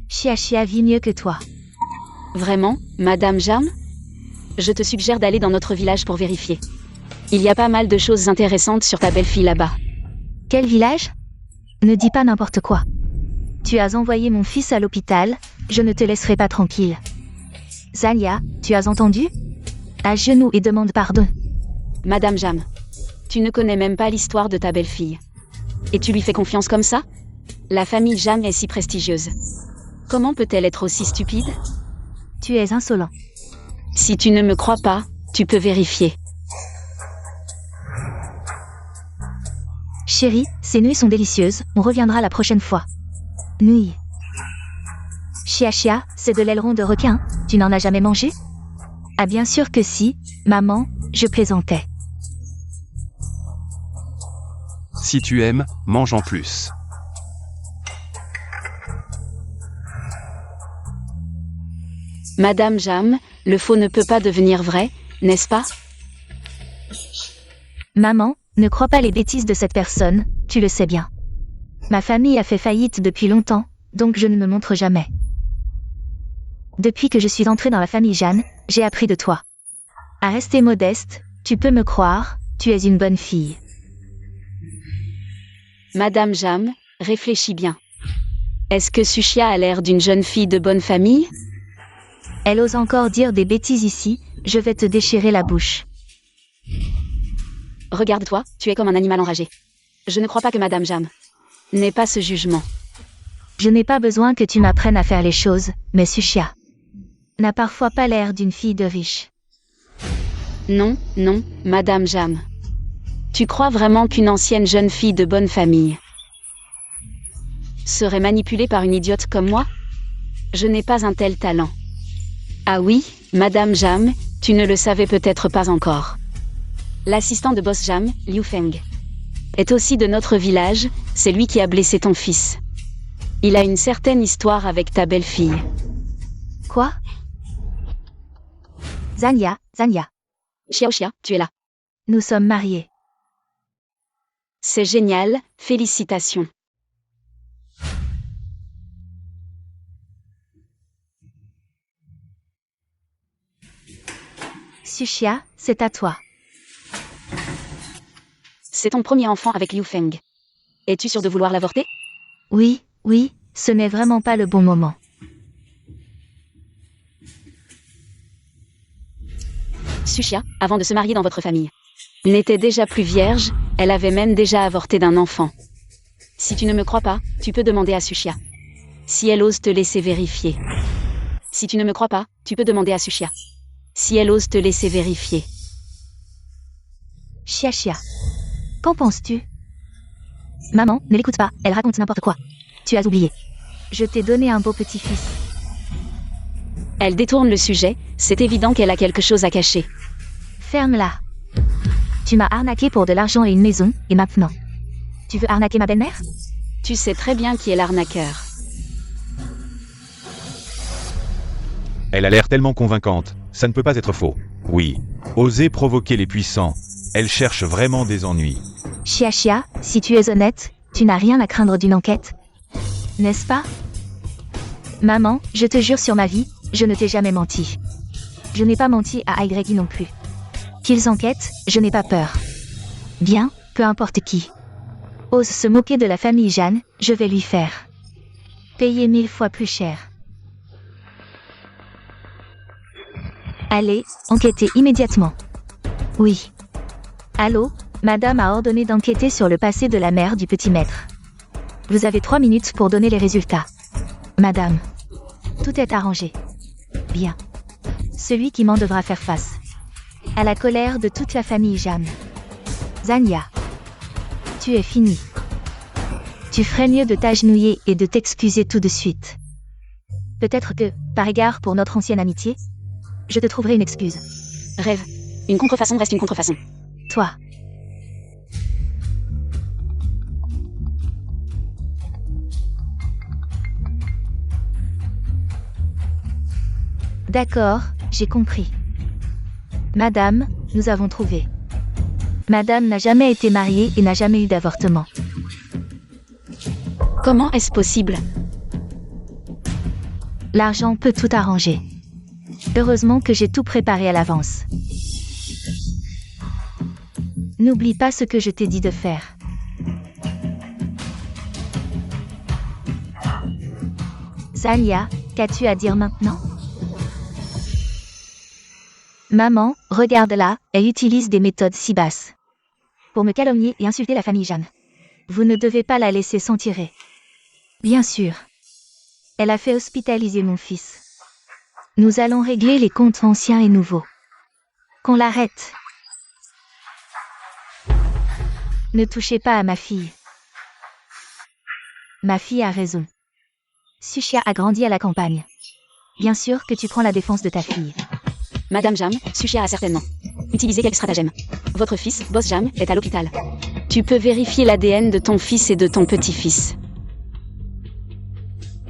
Chia vit mieux que toi. Vraiment, Madame Jam? Je te suggère d'aller dans notre village pour vérifier. Il y a pas mal de choses intéressantes sur ta belle-fille là-bas. Quel village? Ne dis pas n'importe quoi. tu as envoyé mon fils à l'hôpital, je ne te laisserai pas tranquille. Zalia, tu as entendu? À genoux et demande pardon. Madame Jam, tu ne connais même pas l'histoire de ta belle-fille. Et tu lui fais confiance comme ça? La famille Jam est si prestigieuse. Comment peut-elle être aussi stupide? Tu es insolent. Si tu ne me crois pas, tu peux vérifier. Chérie, ces nouilles sont délicieuses, on reviendra la prochaine fois. Nouilles. Chia chia, c'est de l'aileron de requin, tu n'en as jamais mangé? Ah bien sûr que si, maman, je plaisantais. Si tu aimes, mange en plus. Madame Jam, le faux ne peut pas devenir vrai, n'est-ce pas? Maman, ne crois pas les bêtises de cette personne, tu le sais bien. Ma famille a fait faillite depuis longtemps, donc je ne me montre jamais. Depuis que je suis entrée dans la famille Jeanne, j'ai appris de toi. À rester modeste, tu peux me croire, tu es une bonne fille. Madame Jam, réfléchis bien. Est-ce que Sushia a l'air d'une jeune fille de bonne famille? Elle ose encore dire des bêtises ici, je vais te déchirer la bouche. Regarde-toi, tu es comme un animal enragé. Je ne crois pas que Madame Jam n'ait pas ce jugement. Je n'ai pas besoin que tu m'apprennes à faire les choses, mais Sushia n'a parfois pas l'air d'une fille de riche. Non, non, Madame Jam. Tu crois vraiment qu'une ancienne jeune fille de bonne famille serait manipulée par une idiote comme moi? Je n'ai pas un tel talent. Ah oui, Madame Jam, tu ne le savais peut-être pas encore. L'assistant de Boss Jam, Liu Feng, est aussi de notre village, c'est lui qui a blessé ton fils. Il a une certaine histoire avec ta belle-fille. Quoi? Zania, Xiaoxia, tu es là. nous sommes mariés. C'est génial, félicitations. Sushia, c'est à toi. C'est ton premier enfant avec Liu Feng. Es-tu sûr de vouloir l'avorter? Oui, ce n'est vraiment pas le bon moment. Sushia, avant de se marier dans votre famille, n'était déjà plus vierge, elle avait même déjà avorté d'un enfant. Si tu ne me crois pas, tu peux demander à Sushia. Si elle ose te laisser vérifier. Si tu ne me crois pas, tu peux demander à Sushia. Si elle ose te laisser vérifier. Chia. Qu'en penses-tu? Maman, ne l'écoute pas, elle raconte n'importe quoi. Tu as oublié. Je t'ai donné un beau petit-fils. Elle détourne le sujet, c'est évident qu'elle a quelque chose à cacher. Ferme-la. Tu m'as arnaqué pour de l'argent et une maison, et maintenant tu veux arnaquer ma belle-mère? Tu sais très bien qui est l'arnaqueur. Elle a l'air tellement convaincante, ça ne peut pas être faux. Oui. Oser provoquer les puissants. Elle cherche vraiment des ennuis. Chia, si tu es honnête, tu n'as rien à craindre d'une enquête. N'est-ce pas? Maman, je te jure sur ma vie, je ne t'ai jamais menti. Je n'ai pas menti à YI non plus. Qu'ils enquêtent, je n'ai pas peur. Bien, peu importe qui ose se moquer de la famille Jeanne, je vais lui faire payer 1000 fois plus cher. Allez, enquêtez immédiatement. Oui. Allô, madame a ordonné d'enquêter sur le passé de la mère du petit maître. Vous avez 3 minutes pour donner les résultats. Madame. Tout est arrangé. Bien. Celui qui m'en devra faire face à la colère de toute la famille Jam. Zania. Tu es fini. Tu ferais mieux de t'agenouiller et de t'excuser tout de suite. Peut-être que, par égard pour notre ancienne amitié, je te trouverai une excuse. Rêve. Une contrefaçon reste une contrefaçon. Toi. D'accord, j'ai compris. Madame, nous avons trouvé. Madame n'a jamais été mariée et n'a jamais eu d'avortement. Comment est-ce possible? L'argent peut tout arranger. Heureusement que j'ai tout préparé à l'avance. N'oublie pas ce que je t'ai dit de faire. Zania, qu'as-tu à dire maintenant? Maman, regarde-la, elle utilise des méthodes si basses. Pour me calomnier et insulter la famille Jeanne. Vous ne devez pas la laisser s'en tirer. Bien sûr. Elle a fait hospitaliser mon fils. Nous allons régler les comptes anciens et nouveaux. Qu'on l'arrête. Ne touchez pas à ma fille. Ma fille a raison. Sushia a grandi à la campagne. Bien sûr que tu prends la défense de ta fille. Madame Jam, Sushia a certainement utilisé quelques stratagèmes. Votre fils, Boss Jam, est à l'hôpital. Tu peux vérifier l'ADN de ton fils et de ton petit-fils.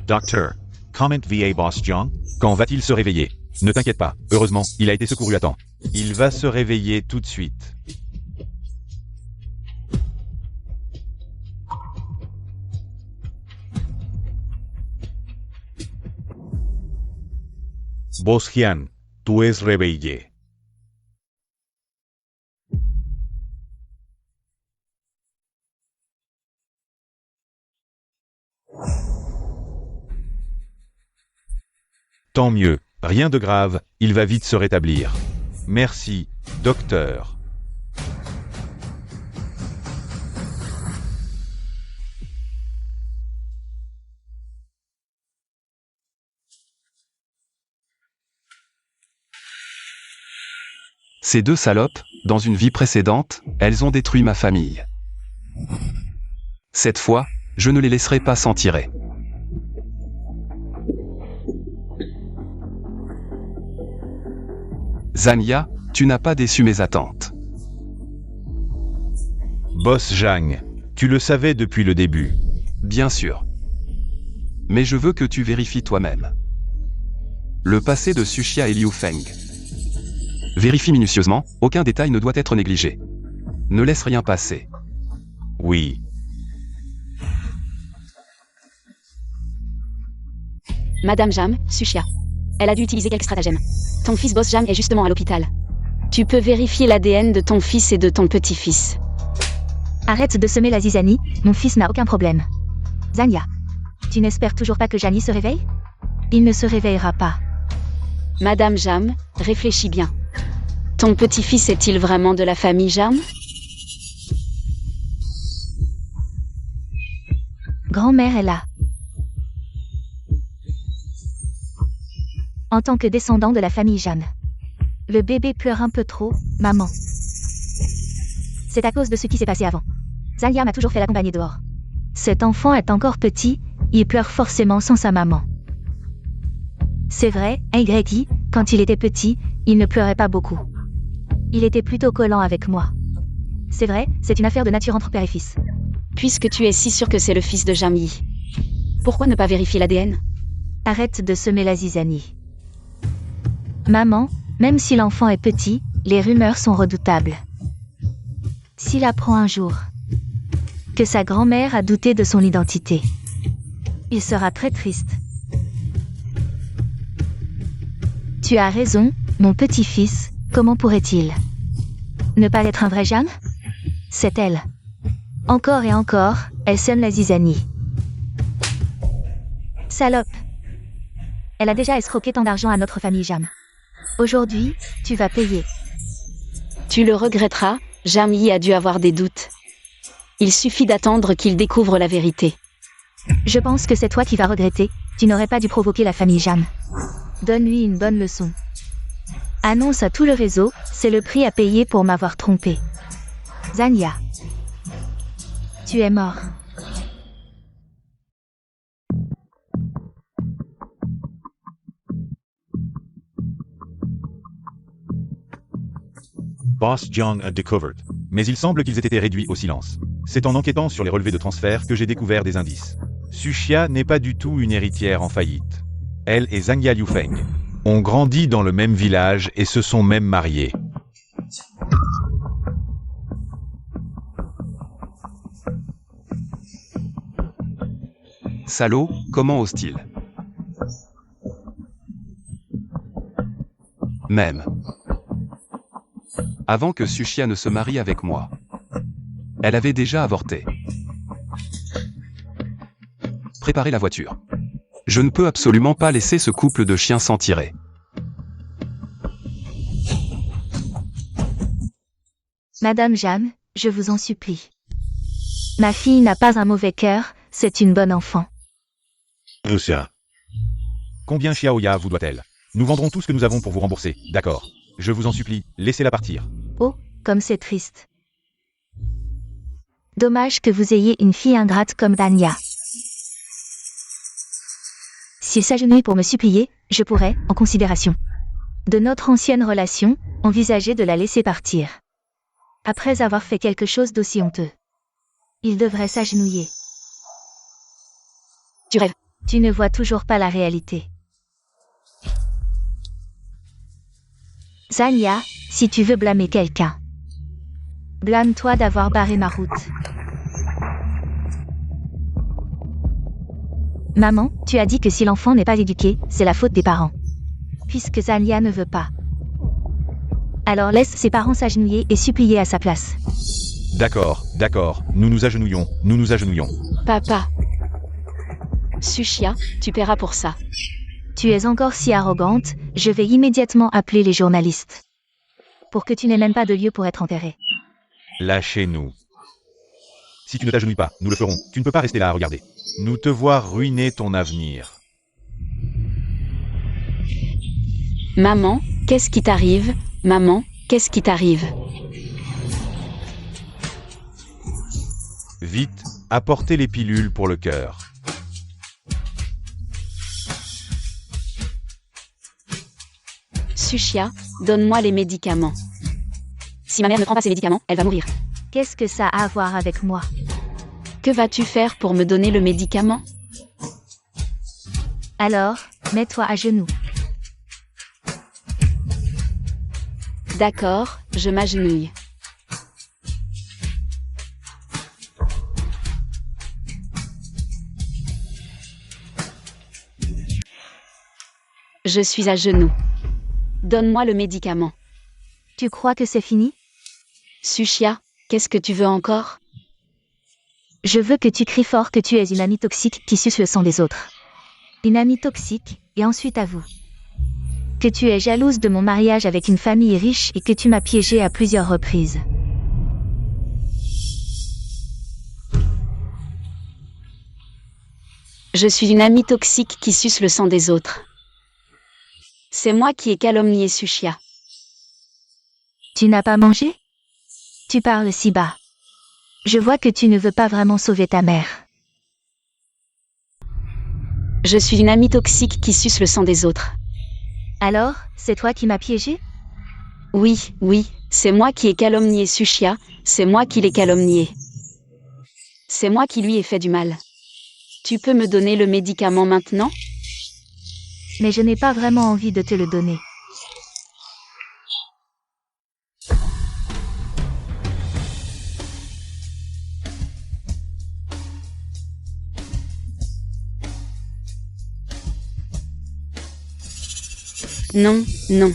Docteur, comment va Boss Jong? Quand va-t-il se réveiller? Ne t'inquiète pas, heureusement, il a été secouru à temps. Il va se réveiller tout de suite. Boss Hyun, tu es réveillé. Tant mieux, rien de grave, il va vite se rétablir. Merci, docteur. Ces deux salopes, dans une vie précédente, elles ont détruit ma famille. Cette fois, je ne les laisserai pas s'en tirer. Zania, tu n'as pas déçu mes attentes. Boss Jang, tu le savais depuis le début. Bien sûr. Mais je veux que tu vérifies toi-même. Le passé de Sushia et Liu Feng. Vérifie minutieusement, aucun détail ne doit être négligé. Ne laisse rien passer. Oui. Madame Jam, Sushia. Elle a dû utiliser quelques stratagèmes. Ton fils Boss Jam est justement à l'hôpital. Tu peux vérifier l'ADN de ton fils et de ton petit-fils. Arrête de semer la zizanie, mon fils n'a aucun problème. Zania, tu n'espères toujours pas que Jani se réveille? Il ne se réveillera pas. Madame Jam, réfléchis bien. Ton petit-fils est-il vraiment de la famille Jam? Grand-mère est là. En tant que descendant de la famille Jeanne. Le bébé pleure un peu trop, maman. C'est à cause de ce qui s'est passé avant. Zania m'a toujours fait l'accompagner dehors. Cet enfant est encore petit, il pleure forcément sans sa maman. C'est vrai, YI, quand il était petit, il ne pleurait pas beaucoup. Il était plutôt collant avec moi. C'est vrai, c'est une affaire de nature entre père et fils. Puisque tu es si sûr que c'est le fils de Jam Yi, pourquoi ne pas vérifier l'ADN? Arrête de semer la zizanie. Maman, même si l'enfant est petit, les rumeurs sont redoutables. S'il apprend un jour que sa grand-mère a douté de son identité, il sera très triste. Tu as raison, mon petit-fils, comment pourrait-il ne pas être un vrai Jeanne? C'est elle. Encore et encore, elle sème la zizanie. Salope. Elle a déjà escroqué tant d'argent à notre famille Jam. Aujourd'hui, tu vas payer. Tu le regretteras, Jam Yi a dû avoir des doutes. Il suffit d'attendre qu'il découvre la vérité. Je pense que c'est toi qui vas regretter, tu n'aurais pas dû provoquer la famille Jam. Donne-lui une bonne leçon. Annonce à tout le réseau, c'est le prix à payer pour m'avoir trompé. Zania. Tu es mort. Boss Jang a découvert. Mais il semble qu'ils aient été réduits au silence. C'est en enquêtant sur les relevés de transfert que j'ai découvert des indices. Sushia n'est pas du tout une héritière en faillite. Elle et Zania Liu Feng ont grandi dans le même village et se sont même mariés. Salaud, comment ose-t-il? Même. Avant que Sushia ne se marie avec moi, elle avait déjà avorté. Préparez la voiture. Je ne peux absolument pas laisser ce couple de chiens s'en tirer. Madame Jam, je vous en supplie. Ma fille n'a pas un mauvais cœur, c'est une bonne enfant. Lucia. Combien Xiaoya vous doit-elle? Nous vendrons tout ce que nous avons pour vous rembourser, d'accord. Je vous en supplie, laissez-la partir. Oh, comme c'est triste. Dommage que vous ayez une fille ingrate comme Dania. S'il s'agenouille pour me supplier, je pourrais, en considération de notre ancienne relation, envisager de la laisser partir. Après avoir fait quelque chose d'aussi honteux. Il devrait s'agenouiller. Tu rêves. Tu ne vois toujours pas la réalité. Zania, si tu veux blâmer quelqu'un, blâme-toi d'avoir barré ma route. Maman, tu as dit que si l'enfant n'est pas éduqué, c'est la faute des parents. Puisque Zania ne veut pas. Alors laisse ses parents s'agenouiller et supplier à sa place. D'accord, d'accord, nous nous agenouillons, nous nous agenouillons. Papa. Sushia, tu paieras pour ça. Tu es encore si arrogante, je vais immédiatement appeler les journalistes. Pour que tu n'aies même pas de lieu pour être enterré. Lâchez-nous. Si tu ne t'agenouilles pas, nous le ferons. Tu ne peux pas rester là à regarder. Nous te voir ruiner ton avenir. Maman, qu'est-ce qui t'arrive? Maman, qu'est-ce qui t'arrive? Vite, apportez les pilules pour le cœur. Sushia, donne-moi les médicaments. Si ma mère ne prend pas ses médicaments, elle va mourir. Qu'est-ce que ça a à voir avec moi? Que vas-tu faire pour me donner le médicament? Alors, mets-toi à genoux. D'accord, je m'agenouille. Je suis à genoux. Donne-moi le médicament. Tu crois que c'est fini? Sushia, qu'est-ce que tu veux encore? Je veux que tu cries fort que tu es une amie toxique qui suce le sang des autres. Une amie toxique, et ensuite à vous. Que tu es jalouse de mon mariage avec une famille riche et que tu m'as piégée à plusieurs reprises. Je suis une amie toxique qui suce le sang des autres. C'est moi qui ai calomnié Sushia. Tu n'as pas mangé? Tu parles si bas. Je vois que tu ne veux pas vraiment sauver ta mère. Je suis une amie toxique qui suce le sang des autres. Alors, c'est toi qui m'as piégée? Oui, oui, c'est moi qui ai calomnié Sushia, c'est moi qui l'ai calomnié. C'est moi qui lui ai fait du mal. Tu peux me donner le médicament maintenant? Mais je n'ai pas vraiment envie de te le donner. Non, non.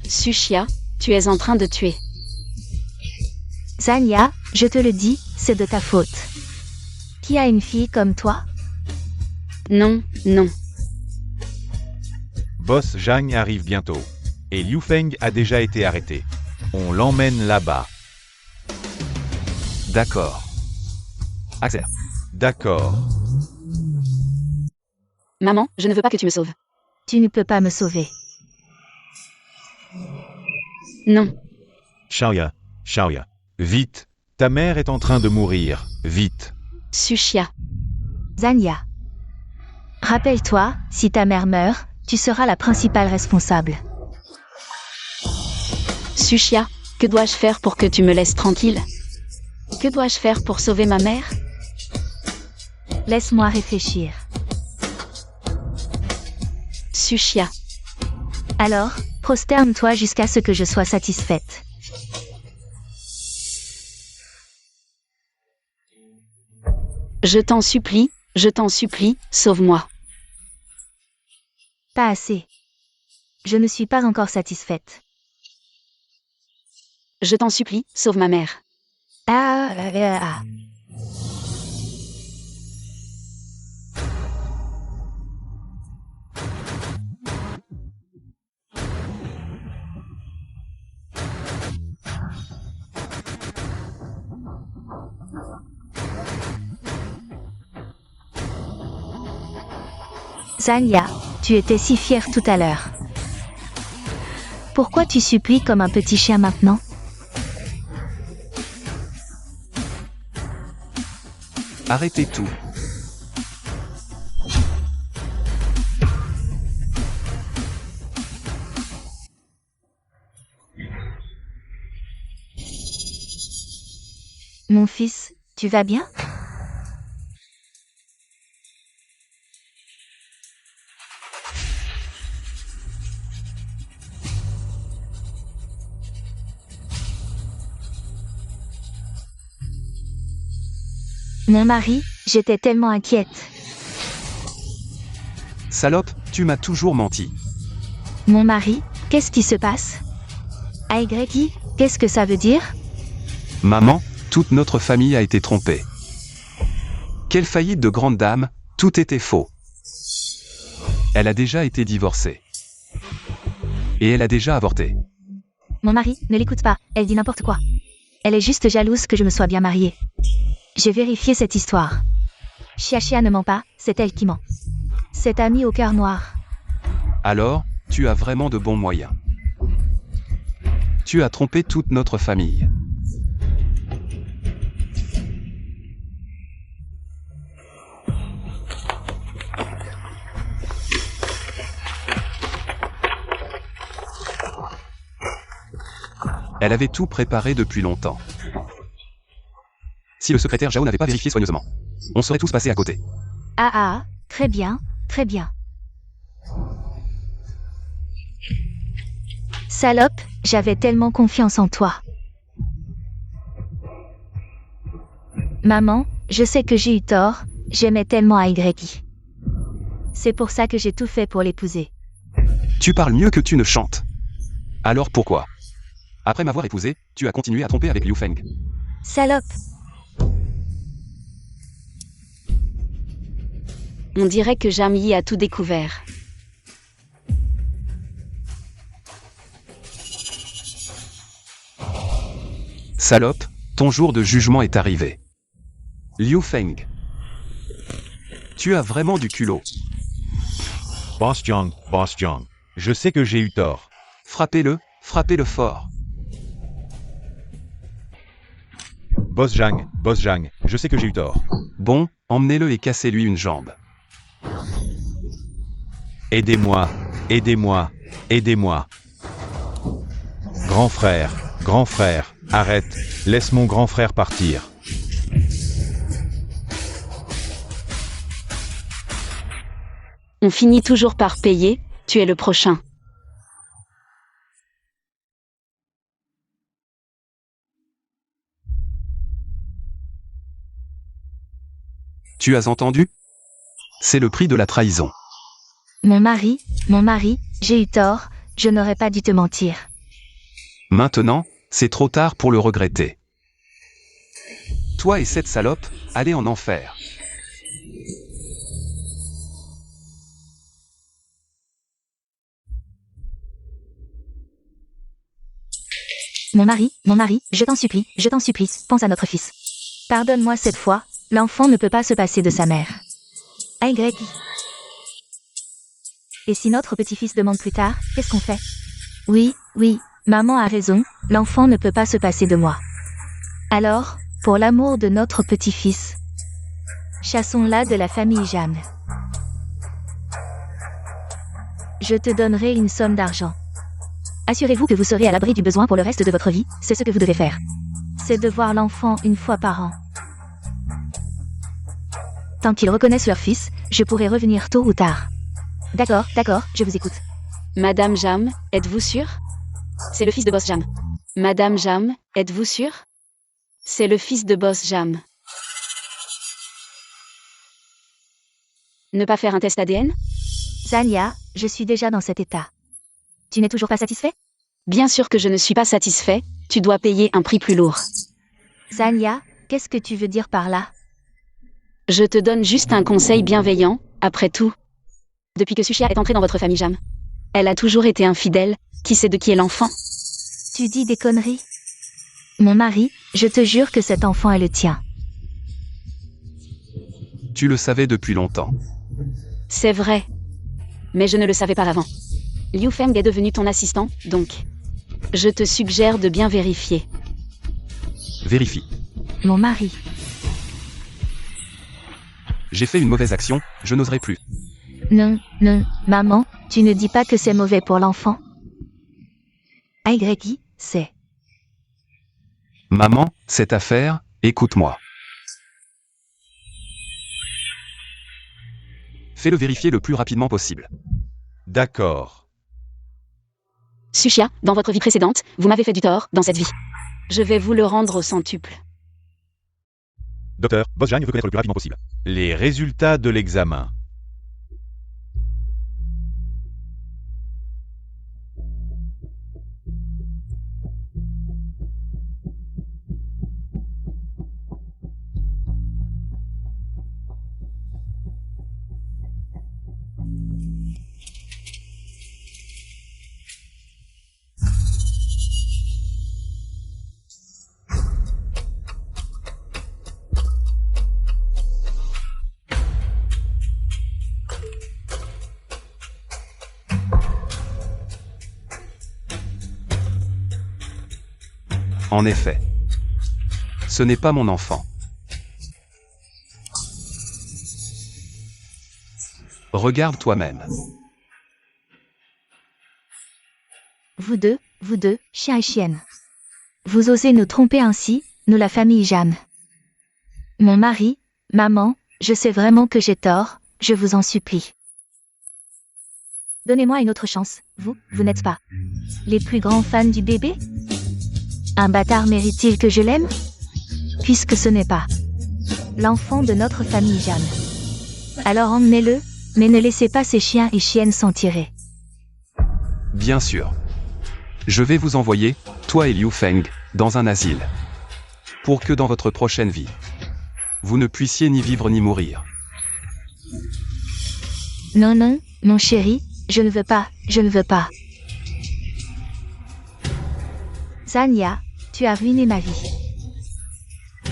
Sushia, tu es en train de tuer. Zania, je te le dis, c'est de ta faute. Qui a une fille comme toi? Non, non. Boss Zhang arrive bientôt. Et Liu Feng a déjà été arrêté. On l'emmène là-bas. D'accord. Accepte. D'accord. Maman, je ne veux pas que tu me sauves. Tu ne peux pas me sauver. Non. Xiaoya, Xiaoya. Vite. Ta mère est en train de mourir. Vite. Sushia. Zania. Rappelle-toi, si ta mère meurt, tu seras la principale responsable. Sushia, que dois-je faire pour que tu me laisses tranquille? Que dois-je faire pour sauver ma mère? Laisse-moi réfléchir. Sushia. Alors, prosterne-toi jusqu'à ce que je sois satisfaite. Je t'en supplie, sauve-moi. Pas assez. Je ne suis pas encore satisfaite. Je t'en supplie, sauve ma mère. Ah. Zalia, tu étais si fière tout à l'heure. Pourquoi tu supplies comme un petit chien maintenant? Arrêtez tout. Mon fils, tu vas bien? Mon mari, j'étais tellement inquiète. Salope, tu m'as toujours menti. Mon mari, qu'est-ce qui se passe? Aigreki, qu'est-ce que ça veut dire? Maman, toute notre famille a été trompée. Quelle faillite de grande dame, tout était faux. Elle a déjà été divorcée. Et elle a déjà avorté. Mon mari, ne l'écoute pas, elle dit n'importe quoi. Elle est juste jalouse que je me sois bien mariée. J'ai vérifié cette histoire. Chia ne ment pas, c'est elle qui ment. Cette amie au cœur noir. Alors, tu as vraiment de bons moyens. Tu as trompé toute notre famille. Elle avait tout préparé depuis longtemps. Si le secrétaire Jao n'avait pas vérifié soigneusement, on serait tous passés à côté. Ah, très bien, très bien. Salope, j'avais tellement confiance en toi. Maman, je sais que j'ai eu tort, j'aimais tellement Aigreki. C'est pour ça que j'ai tout fait pour l'épouser. Tu parles mieux que tu ne chantes. Alors pourquoi? Après m'avoir épousé, tu as continué à tromper avec Liu Feng. Salope. On dirait que Jam Yi a tout découvert. Salope, ton jour de jugement est arrivé. Liu Feng. Tu as vraiment du culot. Boss Jiang, je sais que j'ai eu tort. Frappez-le fort. Boss Jiang, je sais que j'ai eu tort. Bon, emmenez-le et cassez-lui une jambe. Aidez-moi. Grand frère, arrête, laisse mon grand frère partir. On finit toujours par payer, tu es le prochain. Tu as entendu? C'est le prix de la trahison. Mon mari, j'ai eu tort, je n'aurais pas dû te mentir. Maintenant, c'est trop tard pour le regretter. Toi et cette salope, allez en enfer. Mon mari, je t'en supplie, pense à notre fils. Pardonne-moi cette fois, l'enfant ne peut pas se passer de sa mère. Aigreki. Et si notre petit-fils demande plus tard, qu'est-ce qu'on fait? Oui, maman a raison, l'enfant ne peut pas se passer de moi. Alors, pour l'amour de notre petit-fils, chassons-la de la famille Jam. Je te donnerai une somme d'argent. Assurez-vous que vous serez à l'abri du besoin pour le reste de votre vie, c'est ce que vous devez faire. C'est de voir l'enfant une fois par an. Tant qu'ils reconnaissent leur fils, je pourrai revenir tôt ou tard. D'accord, je vous écoute. Madame Jam, êtes-vous sûre? C'est le fils de Boss Jam. Madame Jam, êtes-vous sûre? C'est le fils de Boss Jam. Ne pas faire un test ADN? Zalia, je suis déjà dans cet état. Tu n'es toujours pas satisfait? Bien sûr que je ne suis pas satisfait, tu dois payer un prix plus lourd. Zalia, qu'est-ce que tu veux dire par là? Je te donne juste un conseil bienveillant, après tout. Depuis que Sushia est entrée dans votre famille Jam, elle a toujours été infidèle, qui sait de qui est l'enfant? Tu dis des conneries. Mon mari, je te jure que cet enfant est le tien. Tu le savais depuis longtemps. C'est vrai. mais je ne le savais pas avant. Liu Feng est devenu ton assistant, donc. Je te suggère de bien vérifier. Vérifie. Mon mari. J'ai fait une mauvaise action, je n'oserai plus. Non, non, maman, tu ne dis pas que c'est mauvais pour l'enfant. AYI, c'est. Maman, cette affaire, écoute-moi. Fais-le vérifier le plus rapidement possible. D'accord. Sushia, dans votre vie précédente, vous m'avez fait du tort, dans cette vie. Je vais vous le rendre au centuple. Docteur, Boss Jang veut connaître le plus rapidement possible les résultats de l'examen. En effet. Ce n'est pas mon enfant. Regarde toi-même. Vous deux, chien et chienne. Vous osez nous tromper ainsi, nous la famille Jeanne. Mon mari, maman, je sais vraiment que j'ai tort, je vous en supplie. Donnez-moi une autre chance, vous n'êtes pas les plus grands fans du bébé? Un bâtard mérite-t-il que je l'aime? Puisque ce n'est pas l'enfant de notre famille Jeanne. Alors emmenez-le, mais ne laissez pas ces chiens et chiennes s'en tirer. Bien sûr. Je vais vous envoyer, toi et Liu Feng, dans un asile. Pour que dans votre prochaine vie, vous ne puissiez ni vivre ni mourir. Non, non, mon chéri, je ne veux pas. Zania, tu as ruiné ma vie.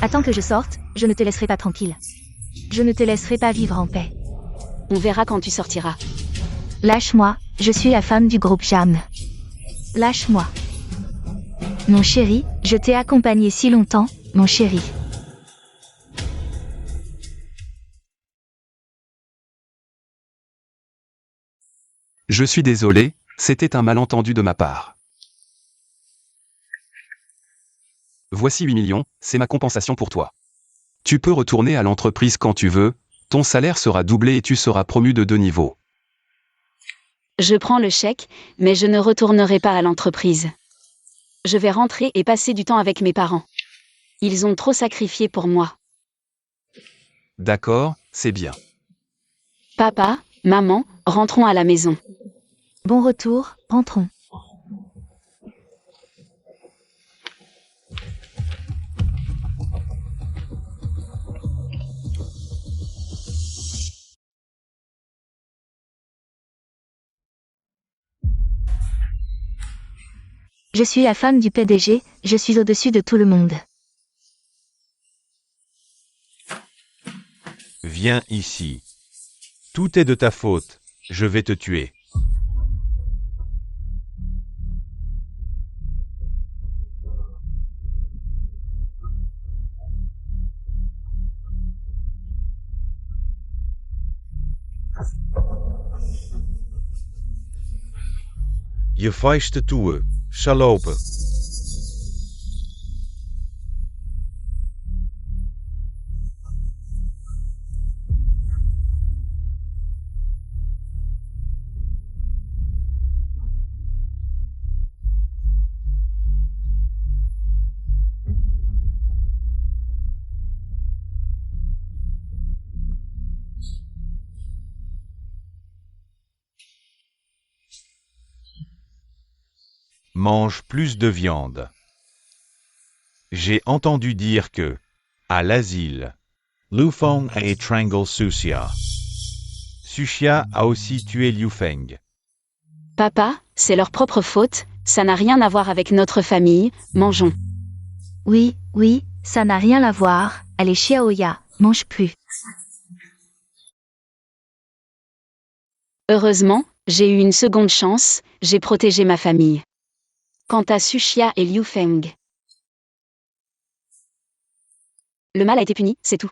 Attends que je sorte, je ne te laisserai pas tranquille. Je ne te laisserai pas vivre en paix. On verra quand tu sortiras. Lâche-moi, je suis la femme du groupe Jam. Lâche-moi. Mon chéri, je t'ai accompagné si longtemps, mon chéri. Je suis désolé, c'était un malentendu de ma part. Voici 8 millions, c'est ma compensation pour toi. Tu peux retourner à l'entreprise quand tu veux, ton salaire sera doublé et tu seras promu de 2 niveaux. Je prends le chèque, mais je ne retournerai pas à l'entreprise. Je vais rentrer et passer du temps avec mes parents. Ils ont trop sacrifié pour moi. D'accord, c'est bien. Papa, maman, rentrons à la maison. Bon retour, rentrons. Je suis la femme du PDG, je suis au-dessus de tout le monde. Viens ici. Tout est de ta faute. Je vais te tuer. Je feiste toe. Salope. Mange plus de viande. J'ai entendu dire que, à l'asile, Liu Feng a étranglé Sushia. Sushia a aussi tué Liu Feng. Papa, c'est leur propre faute, ça n'a rien à voir avec notre famille, mangeons. Oui, ça n'a rien à voir, allez Xiaoya, mange plus. Heureusement, J'ai eu une seconde chance, j'ai protégé ma famille. Quant à Sushia et Liu Feng, le mal a été puni, c'est tout.